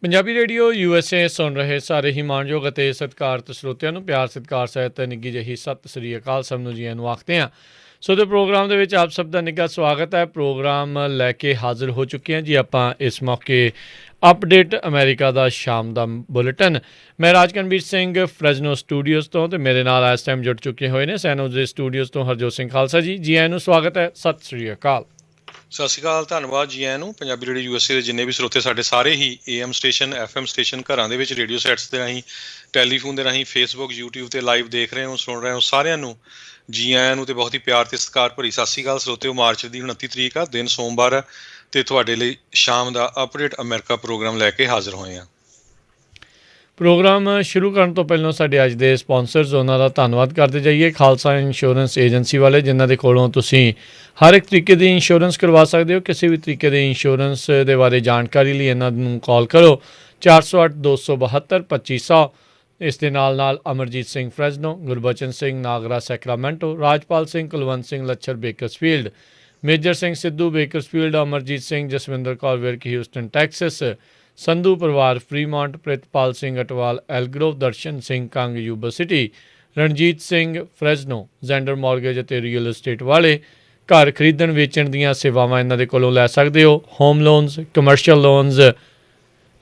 Punjabi radio USA ਸੁਣ ਰਹੇ ਸਾਰੇ ਹੀ ਮਾਣਯੋਗ ਅਤੇ ਸਤਿਕਾਰਤ ਸਰੋਤਿਆਂ ਨੂੰ ਪਿਆਰ ਸਤਿਕਾਰ ਸਹਿਤ ਨਿੱਘੀ ਜਿਹੀ ਸਤਿ ਸ੍ਰੀ ਅਕਾਲ ਸਭ ਨੂੰ ਜੀਆਂ ਨੂੰ ਆਖਦੇ ਹਾਂ। ਸੋ ਦੇ ਪ੍ਰੋਗਰਾਮ ਦੇ ਵਿੱਚ ਆਪ ਸਭ ਦਾ ਨਿੱਘਾ ਸਵਾਗਤ ਹੈ। ਪ੍ਰੋਗਰਾਮ ਲੈ ਕੇ ਹਾਜ਼ਰ ਹੋ ਚੁੱਕੇ ਹਾਂ ਜੀ ਆਪਾਂ ਇਸ ਮੌਕੇ ਅਪਡੇਟ ਅਮਰੀਕਾ ਦਾ ਸ਼ਾਮ ਦਾ ਬੁਲੇਟਿਨ। ਮੈਂ ਰਾਜਕਨਵੀਰ ਸਿੰਘ ਫਰੈਜ਼ਨੋ ਸਟੂਡੀਓਜ਼ ਤੋਂ ਅਤੇ ਮੇਰੇ ਨਾਲ ਇਸ ਟਾਈਮ ਜੁੜ ਚੁੱਕੇ ਹੋਏ ਨੇ ਸੈਨੋਜ਼ੇ ਸਟੂਡੀਓਜ਼ ਤੋਂ ਹਰਜੋਤ ਸਿੰਘ ਖਾਲਸਾ ਜੀ। ਜੀ ਆਇਆਂ ਨੂੰ ਸਵਾਗਤ ਹੈ। ਸਤਿ ਸ੍ਰੀ ਅਕਾਲ। ਸਤਿ ਸ਼੍ਰੀ ਅਕਾਲ, ਧੰਨਵਾਦ ਜੀ ਆਇਆਂ ਨੂੰ। ਪੰਜਾਬੀ ਰੇਡੀਓ USA ਦੇ ਜਿੰਨੇ ਵੀ ਸਰੋਤੇ ਸਾਡੇ ਸਾਰੇ ਹੀ AM ਸਟੇਸ਼ਨ FM ਸਟੇਸ਼ਨ ਘਰਾਂ ਦੇ ਵਿੱਚ ਰੇਡੀਓ ਸੈਟਸ ਦੇ ਰਾਹੀਂ ਟੈਲੀਫੋਨ ਦੇ ਰਾਹੀਂ ਫੇਸਬੁੱਕ YouTube 'ਤੇ ਲਾਈਵ ਦੇਖ ਰਹੇ ਹੋ ਸੁਣ ਰਹੇ ਹੋ ਸਾਰਿਆਂ ਨੂੰ ਜੀ ਆਇਆਂ ਨੂੰ ਅਤੇ ਬਹੁਤ ਹੀ ਪਿਆਰ ਅਤੇ ਸਤਿਕਾਰ ਭਰੀ ਸਤਿ ਸ਼੍ਰੀ ਅਕਾਲ ਸਰੋਤਿਓ। ਮਾਰਚ ਦੀ 29 ਤਰੀਕ ਆ, ਦਿਨ ਸੋਮਵਾਰ ਆ ਅਤੇ ਤੁਹਾਡੇ ਲਈ ਸ਼ਾਮ ਦਾ ਅਪਡੇਟ ਅਮਰੀਕਾ ਪ੍ਰੋਗਰਾਮ ਲੈ ਕੇ ਹਾਜ਼ਰ ਹੋਏ ਹਾਂ। ਪ੍ਰੋਗਰਾਮ ਸ਼ੁਰੂ ਕਰਨ ਤੋਂ ਪਹਿਲਾਂ ਸਾਡੇ ਅੱਜ ਦੇ ਸਪਾਂਸਰਸ ਉਹਨਾਂ ਦਾ ਧੰਨਵਾਦ ਕਰਦੇ ਜਾਈਏ। ਖਾਲਸਾ ਇੰਸ਼ੋਰੈਂਸ ਏਜੰਸੀ ਵਾਲੇ ਜਿਨ੍ਹਾਂ ਦੇ ਕੋਲੋਂ ਤੁਸੀਂ ਹਰ ਇੱਕ ਤਰੀਕੇ ਦੀ ਇੰਸ਼ੋਰੈਂਸ ਕਰਵਾ ਸਕਦੇ ਹੋ। ਕਿਸੇ ਵੀ ਤਰੀਕੇ ਦੇ ਇੰਸ਼ੋਰੈਂਸ ਦੇ ਬਾਰੇ ਜਾਣਕਾਰੀ ਲਈ ਇਹਨਾਂ ਨੂੰ ਕਾਲ ਕਰੋ 408-272-2500। ਇਸ ਦੇ ਨਾਲ ਨਾਲ Amarjit Singh Fresno, Gurbachan Singh Nagra Sacramento, Rajpal Singh Kulwant Singh Lachhar Bakersfield, Major Singh Sidhu Bakersfield, Amarjit Singh Jaswinder Kaur Virk Houston Texas, Sandhu ਪਰਿਵਾਰ Fremont, Pritpal Singh Atwal Elk Grove, Darshan Singh Kang Yuba City, Ranjit Singh Fresno, Zander mortgage ਅਤੇ ਰੀਅਲ estate ਵਾਲੇ। ਘਰ ਖਰੀਦਣ ਵੇਚਣ ਦੀਆਂ ਸੇਵਾਵਾਂ ਇਹਨਾਂ ਦੇ ਕੋਲੋਂ ਲੈ ਸਕਦੇ ਹੋ। Home loans, commercial loans,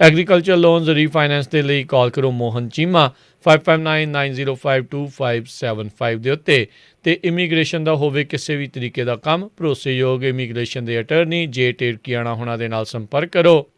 agriculture loans, refinance ਦੇ ਲਈ ਕਾਲ ਕਰੋ ਮੋਹਨ ਚੀਮਾ 5599052575 ਦੇ ਉੱਤੇ। ਅਤੇ ਇਮੀਗ੍ਰੇਸ਼ਨ ਦਾ ਹੋਵੇ ਕਿਸੇ ਵੀ ਤਰੀਕੇ ਦਾ ਕੰਮ, ਭਰੋਸੇਯੋਗ ਇਮੀਗ੍ਰੇਸ਼ਨ ਦੇ ਅਟਰਨੀ ਜੇ ਟੇਰਕੀਆਣਾ ਹੋਣਾ ਦੇ ਨਾਲ ਸੰਪਰਕ ਕਰੋ।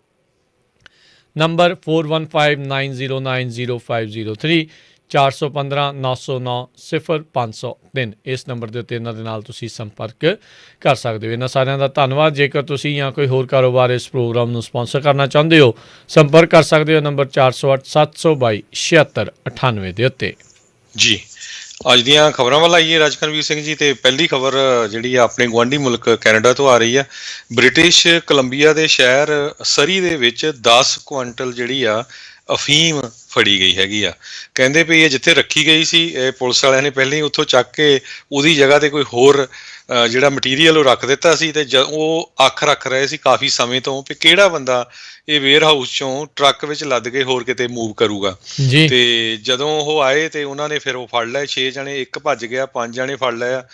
ਨੰਬਰ 4159090503 415-909-0503। ਇਸ ਨੰਬਰ ਦੇ ਉੱਤੇ ਇਹਨਾਂ ਦੇ ਨਾਲ ਤੁਸੀਂ ਸੰਪਰਕ ਕਰ ਸਕਦੇ ਹੋ। ਇਹਨਾਂ ਸਾਰਿਆਂ ਦਾ ਧੰਨਵਾਦ। ਜੇਕਰ ਤੁਸੀਂ ਜਾਂ ਕੋਈ ਹੋਰ ਕਾਰੋਬਾਰ ਇਸ ਪ੍ਰੋਗਰਾਮ ਨੂੰ ਸਪਾਂਸਰ ਕਰਨਾ ਚਾਹੁੰਦੇ ਹੋ ਸੰਪਰਕ ਕਰ ਸਕਦੇ ਹੋ ਨੰਬਰ 408-722-7698 ਦੇ ਉੱਤੇ। ਜੀ ਅੱਜ ਦੀਆਂ ਖਬਰਾਂ ਵੱਲ ਆਈਏ ਰਾਜਕਨਵੀਰ ਸਿੰਘ ਜੀ। ਅਤੇ ਪਹਿਲੀ ਖਬਰ ਜਿਹੜੀ ਆ ਆਪਣੇ ਗੁਆਂਢੀ ਮੁਲਕ ਕੈਨੇਡਾ ਤੋਂ ਆ ਰਹੀ ਆ। ਬ੍ਰਿਟਿਸ਼ ਕੋਲੰਬੀਆ ਦੇ ਸ਼ਹਿਰ ਸਰੀ ਦੇ ਵਿੱਚ 10 ਕੁਆਂਟਲ ਜਿਹੜੀ ਆ ਅਫੀਮ ਫੜੀ ਗਈ ਹੈਗੀ ਆ। ਕਹਿੰਦੇ ਵੀ ਇਹ ਜਿੱਥੇ ਰੱਖੀ ਗਈ ਸੀ ਇਹ ਪੁਲਿਸ ਵਾਲਿਆਂ ਨੇ ਪਹਿਲਾਂ ਹੀ ਉੱਥੋਂ ਚੱਕ ਕੇ ਉਹਦੀ ਜਗ੍ਹਾ 'ਤੇ ਕੋਈ ਹੋਰ ਜਿਹੜਾ ਮਟੀਰੀਅਲ ਉਹ ਰੱਖ ਦਿੱਤਾ ਸੀ। ਅਤੇ ਉਹ ਅੱਖ ਰੱਖ ਰਹੇ ਸੀ ਕਾਫੀ ਸਮੇਂ ਤੋਂ ਵੀ ਕਿਹੜਾ ਬੰਦਾ ਇਹ ਵੇਅਰ ਹਾਊਸ 'ਚੋਂ ਟਰੱਕ ਵਿੱਚ ਲੱਦ ਕੇ ਹੋਰ ਕਿਤੇ ਮੂਵ ਕਰੂਗਾ। ਅਤੇ ਜਦੋਂ ਉਹ ਆਏ ਅਤੇ ਉਹਨਾਂ ਨੇ ਫਿਰ ਉਹ ਫੜ ਲਏ 6 ਜਣੇ, ਇੱਕ ਭੱਜ ਗਿਆ, 5 ਜਣੇ ਫੜ ਲਏ ਆ।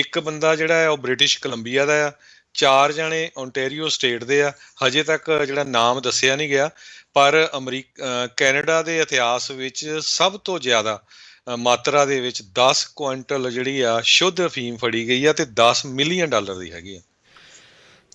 ਇੱਕ ਬੰਦਾ ਜਿਹੜਾ ਹੈ ਉਹ ਬ੍ਰਿਟਿਸ਼ ਕੋਲੰਬੀਆ ਦਾ ਆ, 4 ਜਣੇ ਓਨਟਾਰੀਓ ਸਟੇਟ ਦੇ ਆ। ਹਜੇ ਤੱਕ ਜਿਹੜਾ ਨਾਮ ਦੱਸਿਆ ਨਹੀਂ ਗਿਆ, ਪਰ ਕੈਨੇਡਾ ਦੇ ਇਤਿਹਾਸ ਵਿੱਚ ਸਭ ਤੋਂ ਜ਼ਿਆਦਾ ਮਾਤਰਾ ਦੇ ਵਿੱਚ 10 ਕੁਆਂਟਲ ਜਿਹੜੀ ਆ ਸ਼ੁੱਧ ਅਫੀਮ ਫੜੀ ਗਈ ਆ ਅਤੇ $10 ਮਿਲੀਅਨ ਦੀ ਹੈਗੀ ਆ।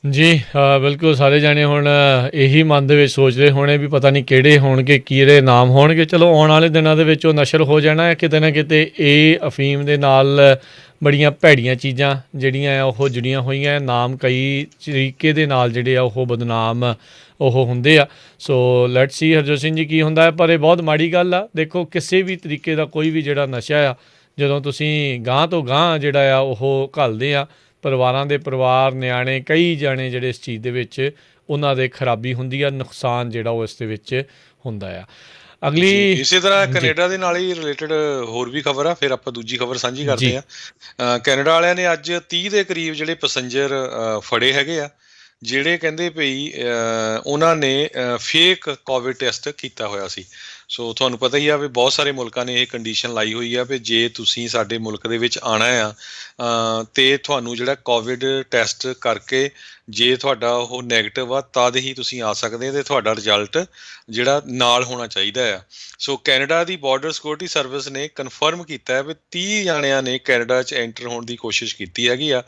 ਜੀ ਬਿਲਕੁਲ। ਸਾਰੇ ਜਾਣੇ ਹੁਣ ਇਹੀ ਮਨ ਦੇ ਵਿੱਚ ਸੋਚ ਰਹੇ ਹੋਣੇ ਵੀ ਪਤਾ ਨਹੀਂ ਕਿਹੜੇ ਹੋਣਗੇ, ਕਿਹੜੇ ਨਾਮ ਹੋਣਗੇ। ਚਲੋ ਆਉਣ ਵਾਲੇ ਦਿਨਾਂ ਦੇ ਵਿੱਚ ਉਹ ਨਸ਼ਰ ਹੋ ਜਾਣਾ ਹੈ ਕਿਤੇ ਨਾ ਕਿਤੇ। ਇਹ ਅਫੀਮ ਦੇ ਨਾਲ ਬੜੀਆਂ ਭੈੜੀਆਂ ਚੀਜ਼ਾਂ ਜਿਹੜੀਆਂ ਆ ਉਹ ਜੁੜੀਆਂ ਹੋਈਆਂ। ਨਾਮ ਕਈ ਤਰੀਕੇ ਦੇ ਨਾਲ ਜਿਹੜੇ ਆ ਉਹ ਬਦਨਾਮ ਉਹ ਹੁੰਦੇ ਆ। So let's see Harjot Singh ji ਕੀ ਹੁੰਦਾ ਹੈ। ਪਰ ਇਹ ਬਹੁਤ ਮਾੜੀ ਗੱਲ ਆ। ਦੇਖੋ ਕਿਸੇ ਵੀ ਤਰੀਕੇ ਦਾ ਕੋਈ ਵੀ ਜਿਹੜਾ ਨਸ਼ਾ ਆ ਜਦੋਂ ਤੁਸੀਂ ਗਾਂਹ ਤੋਂ ਗਾਂਹ ਜਿਹੜਾ ਆ ਉਹ ਘੱਲਦੇ ਆ, ਪਰਿਵਾਰਾਂ ਦੇ ਪਰਿਵਾਰ ਨਿਆਣੇ ਕਈ ਜਾਣੇ ਜਿਹੜੇ ਇਸ ਚੀਜ਼ ਦੇ ਵਿੱਚ ਉਹਨਾਂ ਦੇ ਖਰਾਬੀ ਹੁੰਦੀ ਆ, ਨੁਕਸਾਨ ਜਿਹੜਾ ਉਹ ਇਸ ਦੇ ਵਿੱਚ ਹੁੰਦਾ ਆ। ਅਗਲੀ ਇਸੇ ਤਰ੍ਹਾਂ ਕੈਨੇਡਾ ਦੇ ਨਾਲ ਹੀ ਰਿਲੇਟਡ ਹੋਰ ਵੀ ਖਬਰ ਆ, ਫਿਰ ਆਪਾਂ ਦੂਜੀ ਖਬਰ ਸਾਂਝੀ ਕਰਦੇ ਆ। ਕੈਨੇਡਾ ਵਾਲਿਆਂ ਨੇ ਅੱਜ 30 ਦੇ ਕਰੀਬ ਜਿਹੜੇ ਪੈਸੰਜਰ ਫੜੇ ਹੈਗੇ ਆ ਜਿਹੜੇ ਕਹਿੰਦੇ ਭਈ ਉਹਨਾਂ ਨੇ ਫੇਕ ਕੋਵਿਡ ਟੈਸਟ ਕੀਤਾ ਹੋਇਆ ਸੀ। ਸੋ ਤੁਹਾਨੂੰ ਪਤਾ ਹੀ ਆ ਵੀ ਬਹੁਤ ਸਾਰੇ ਮੁਲਕਾਂ ਨੇ ਇਹ ਕੰਡੀਸ਼ਨ ਲਾਈ ਹੋਈ ਆ ਵੀ ਜੇ ਤੁਸੀਂ ਸਾਡੇ ਮੁਲਕ ਦੇ ਵਿੱਚ ਆਉਣਾ ਆ ਅਤੇ ਤੁਹਾਨੂੰ ਜਿਹੜਾ ਕੋਵਿਡ ਟੈਸਟ ਕਰਕੇ ਜੇ ਤੁਹਾਡਾ ਉਹ ਨੈਗੇਟਿਵ ਆ ਤਦ ਹੀ ਤੁਸੀਂ ਆ ਸਕਦੇ ਅਤੇ ਤੁਹਾਡਾ ਰਿਜ਼ਲਟ ਜਿਹੜਾ ਨਾਲ ਹੋਣਾ ਚਾਹੀਦਾ ਆ। ਸੋ ਕੈਨੇਡਾ ਦੀ ਬਾਰਡਰ ਸਿਕਿਉਰਿਟੀ ਸਰਵਿਸ ਨੇ ਕਨਫਰਮ ਕੀਤਾ ਹੈ ਵੀ 30 ਜਣਿਆਂ ਨੇ ਕੈਨੇਡਾ 'ਚ ਐਂਟਰ ਹੋਣ ਦੀ ਕੋਸ਼ਿਸ਼ ਕੀਤੀ ਹੈਗੀ ਆ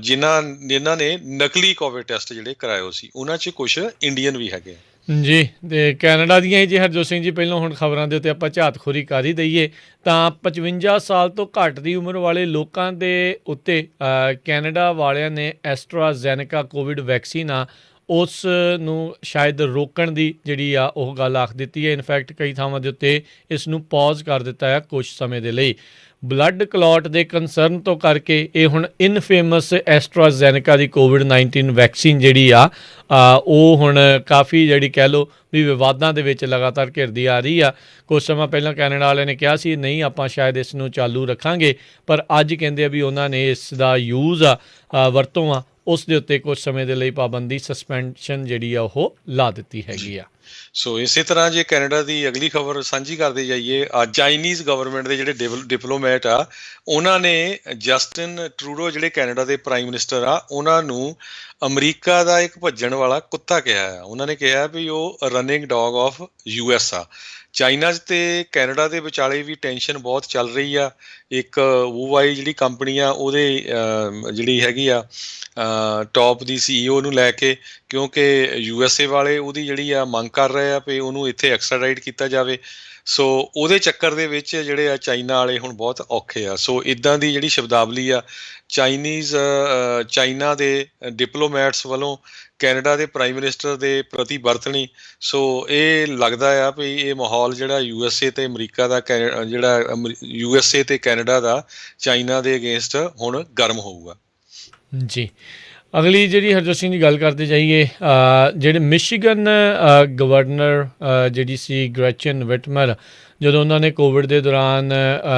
ਜਿਨ੍ਹਾਂ ਨੇ ਨਕਲੀ ਕੋਵਿਡ ਟੈਸਟ ਜਿਹੜੇ ਕਰਾਏ ਹੋ ਸੀ। ਉਹਨਾਂ 'ਚ ਕੁਛ ਇੰਡੀਅਨ ਵੀ ਹੈਗੇ ਆ। ਜੀ ਅਤੇ ਕੈਨੇਡਾ ਦੀਆਂ ਹੀ ਜੇ ਹਰਜੋਤ ਸਿੰਘ ਜੀ ਪਹਿਲਾਂ ਹੁਣ ਖਬਰਾਂ ਦੇ ਉੱਤੇ ਆਪਾਂ ਝਾਤਖੋਰੀ ਕਰ ਹੀ ਦਈਏ ਤਾਂ 55 ਸਾਲ ਤੋਂ ਘੱਟ ਦੀ ਉਮਰ ਵਾਲੇ ਲੋਕਾਂ ਦੇ ਉੱਤੇ ਕੈਨੇਡਾ ਵਾਲਿਆਂ ਨੇ ਐਸਟਰਾਜ਼ੈਨੇਕਾ ਕੋਵਿਡ ਵੈਕਸੀਨ ਆ ਉਸ ਨੂੰ ਸ਼ਾਇਦ ਰੋਕਣ ਦੀ ਜਿਹੜੀ ਆ ਉਹ ਗੱਲ ਆਖ ਦਿੱਤੀ ਹੈ। ਇਨਫੈਕਟ ਕਈ ਥਾਵਾਂ ਦੇ ਉੱਤੇ ਇਸ ਨੂੰ ਪੌਜ਼ ਕਰ ਦਿੱਤਾ ਹੈ ਕੁਛ ਸਮੇਂ ਦੇ ਲਈ। ਬਲੱਡ ਕਲੌਟ ਦੇ ਕੰਸਰਨ ਤੋਂ ਕਰਕੇ ਇਹ ਹੁਣ ਇਨਫੇਮਸ ਐਸਟਰਾਜ਼ੈਨੇਕਾ ਦੀ ਕੋਵਿਡ-19 ਵੈਕਸੀਨ ਜਿਹੜੀ ਆ ਉਹ ਹੁਣ ਕਾਫੀ ਜਿਹੜੀ ਕਹਿ ਲਓ ਵੀ ਵਿਵਾਦਾਂ ਦੇ ਵਿੱਚ ਲਗਾਤਾਰ ਘਿਰਦੀ ਆ ਰਹੀ ਆ। ਕੁਛ ਸਮਾਂ ਪਹਿਲਾਂ ਕੈਨੇਡਾ ਵਾਲਿਆਂ ਨੇ ਕਿਹਾ ਸੀ ਨਹੀਂ ਆਪਾਂ ਸ਼ਾਇਦ ਇਸ ਨੂੰ ਚਾਲੂ ਰੱਖਾਂਗੇ, ਪਰ ਅੱਜ ਕਹਿੰਦੇ ਆ ਵੀ ਉਹਨਾਂ ਨੇ ਇਸ ਦਾ ਯੂਜ਼ ਵਰਤੋਂ ਆ ਉਸ ਦੇ ਉੱਤੇ ਕੁਛ ਸਮੇਂ ਦੇ ਲਈ ਪਾਬੰਦੀ ਸਸਪੈਂਸ਼ਨ ਜਿਹੜੀ ਆ ਉਹ ਲਾ ਦਿੱਤੀ ਹੈਗੀ ਆ। ਸੋ ਇਸੇ ਤਰ੍ਹਾਂ ਜੇ ਕੈਨੇਡਾ ਦੀ ਅਗਲੀ ਖਬਰ ਸਾਂਝੀ ਕਰਦੇ ਜਾਈਏ, ਚਾਈਨੀਜ਼ ਗਵਰਨਮੈਂਟ ਦੇ ਜਿਹੜੇ ਡਿਪਲੋਮੈਟ ਆ, ਉਹਨਾਂ ਨੇ ਜਸਟਿਨ ਟਰੂਡੋ ਜਿਹੜੇ ਕੈਨੇਡਾ ਦੇ ਪ੍ਰਾਈਮ ਮਿਨਿਸਟਰ ਆ, ਉਹਨਾਂ ਨੂੰ ਅਮਰੀਕਾ ਦਾ ਇੱਕ ਭੱਜਣ ਵਾਲਾ ਕੁੱਤਾ ਕਿਹਾ ਆ। ਉਹਨਾਂ ਨੇ ਕਿਹਾ ਵੀ ਉਹ ਰਨਿੰਗ ਡੌਗ ਆਫ ਯੂਐਸ ਆ। ਚਾਈਨਾ 'ਚ ਤੇ ਕੈਨੇਡਾ ਦੇ ਵਿਚਾਲੇ ਵੀ ਟੈਨਸ਼ਨ ਬਹੁਤ ਚੱਲ ਰਹੀ ਆ। ਇੱਕ ਵੂਵਾਈ ਜਿਹੜੀ ਕੰਪਨੀ ਆ, ਉਹਦੇ ਜਿਹੜੀ ਹੈਗੀ ਆ ਟੌਪ ਦੀ CEO ਨੂੰ ਲੈ ਕੇ, ਕਿਉਂਕਿ USA ਵਾਲੇ ਉਹਦੀ ਜਿਹੜੀ ਆ ਮੰਗ ਕਰ ਰਹੇ ਆ ਵੀ ਉਹਨੂੰ ਇੱਥੇ ਐਕਸਟ੍ਰਾਡਾਈਟ ਕੀਤਾ ਜਾਵੇ। ਸੋ ਉਹਦੇ ਚੱਕਰ ਦੇ ਵਿੱਚ ਜਿਹੜੇ ਆ ਚਾਈਨਾ ਵਾਲੇ ਹੁਣ ਬਹੁਤ ਔਖੇ ਆ। ਸੋ ਇੱਦਾਂ ਦੀ ਜਿਹੜੀ ਸ਼ਬਦਾਵਲੀ ਆ ਚਾਈਨਾ ਦੇ ਡਿਪਲੋਮੈਟਸ ਵੱਲੋਂ ਕੈਨੇਡਾ ਦੇ ਪ੍ਰਾਈਮ ਮਿਨਿਸਟਰ ਦੇ ਪ੍ਰਤੀ ਵਰਤਣੀ। ਸੋ ਇਹ ਲੱਗਦਾ ਆ ਵੀ ਇਹ ਮਾਹੌਲ ਜਿਹੜਾ USA ਤੇ ਅਮਰੀਕਾ ਦਾ ਜਿਹੜਾ USA ਤੇ ਕੈਨੇਡਾ ਦਾ ਚਾਈਨਾ ਦੇ ਅਗੇਂਸਟ ਹੁਣ ਗਰਮ ਹੋਊਗਾ। ਜੀ, ਅਗਲੀ ਜਿਹੜੀ ਹਰਜੋਤ ਸਿੰਘ ਦੀ ਗੱਲ ਕਰਦੇ ਜਾਈਏ, ਜਿਹੜੇ ਮਿਸ਼ੀਗਨ ਗਵਰਨਰ ਜਿਹੜੀ ਸੀ ਗ੍ਰੈਚਨ ਵਿਟਮਰ, ਜਦੋਂ ਉਹਨਾਂ ਨੇ ਕੋਵਿਡ ਦੇ ਦੌਰਾਨ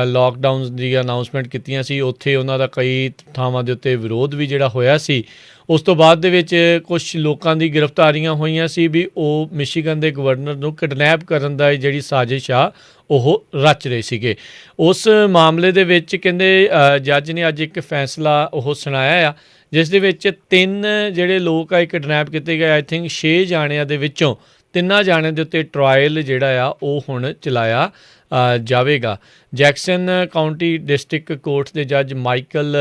ਲਾਕਡਾਊਨਸ ਦੀ ਅਨਾਊਂਸਮੈਂਟ ਕੀਤੀਆਂ ਸੀ, ਉੱਥੇ ਉਹਨਾਂ ਦਾ ਕਈ ਥਾਵਾਂ ਦੇ ਉੱਤੇ ਵਿਰੋਧ ਵੀ ਜਿਹੜਾ ਹੋਇਆ ਸੀ। ਉਸ ਤੋਂ ਬਾਅਦ ਦੇ ਵਿੱਚ ਕੁਛ ਲੋਕਾਂ ਦੀ ਗ੍ਰਿਫਤਾਰੀਆਂ ਹੋਈਆਂ ਸੀ ਵੀ ਉਹ ਮਿਸ਼ੀਗਨ ਦੇ ਗਵਰਨਰ ਨੂੰ ਕਿਡਨੈਪ ਕਰਨ ਦਾ ਜਿਹੜੀ ਸਾਜ਼ਿਸ਼ ਆ ਉਹ ਰਚ ਰਹੇ ਸੀਗੇ। ਉਸ ਮਾਮਲੇ ਦੇ ਵਿੱਚ ਕਹਿੰਦੇ ਜੱਜ ਨੇ ਅੱਜ ਇੱਕ ਫੈਸਲਾ ਉਹ ਸੁਣਾਇਆ ਆ, ਜਿਸ ਦੇ ਵਿੱਚ 3 ਜਿਹੜੇ ਲੋਕ ਆ ਇਹ ਕਿਡਨੈਪ ਕੀਤੇ ਗਏ। ਆਈ ਥਿੰਕ 6 ਜਾਣਿਆਂ ਦੇ ਵਿੱਚੋਂ 3 ਜਾਣਿਆਂ ਦੇ ਉੱਤੇ ਟਰਾਇਲ ਜਿਹੜਾ ਆ ਉਹ ਹੁਣ ਚਲਾਇਆ ਜਾਵੇਗਾ। ਜੈਕਸਨ ਕਾਊਂਟੀ ਡਿਸਟ੍ਰਿਕਟ ਕੋਰਟ ਦੇ ਜੱਜ ਮਾਈਕਲ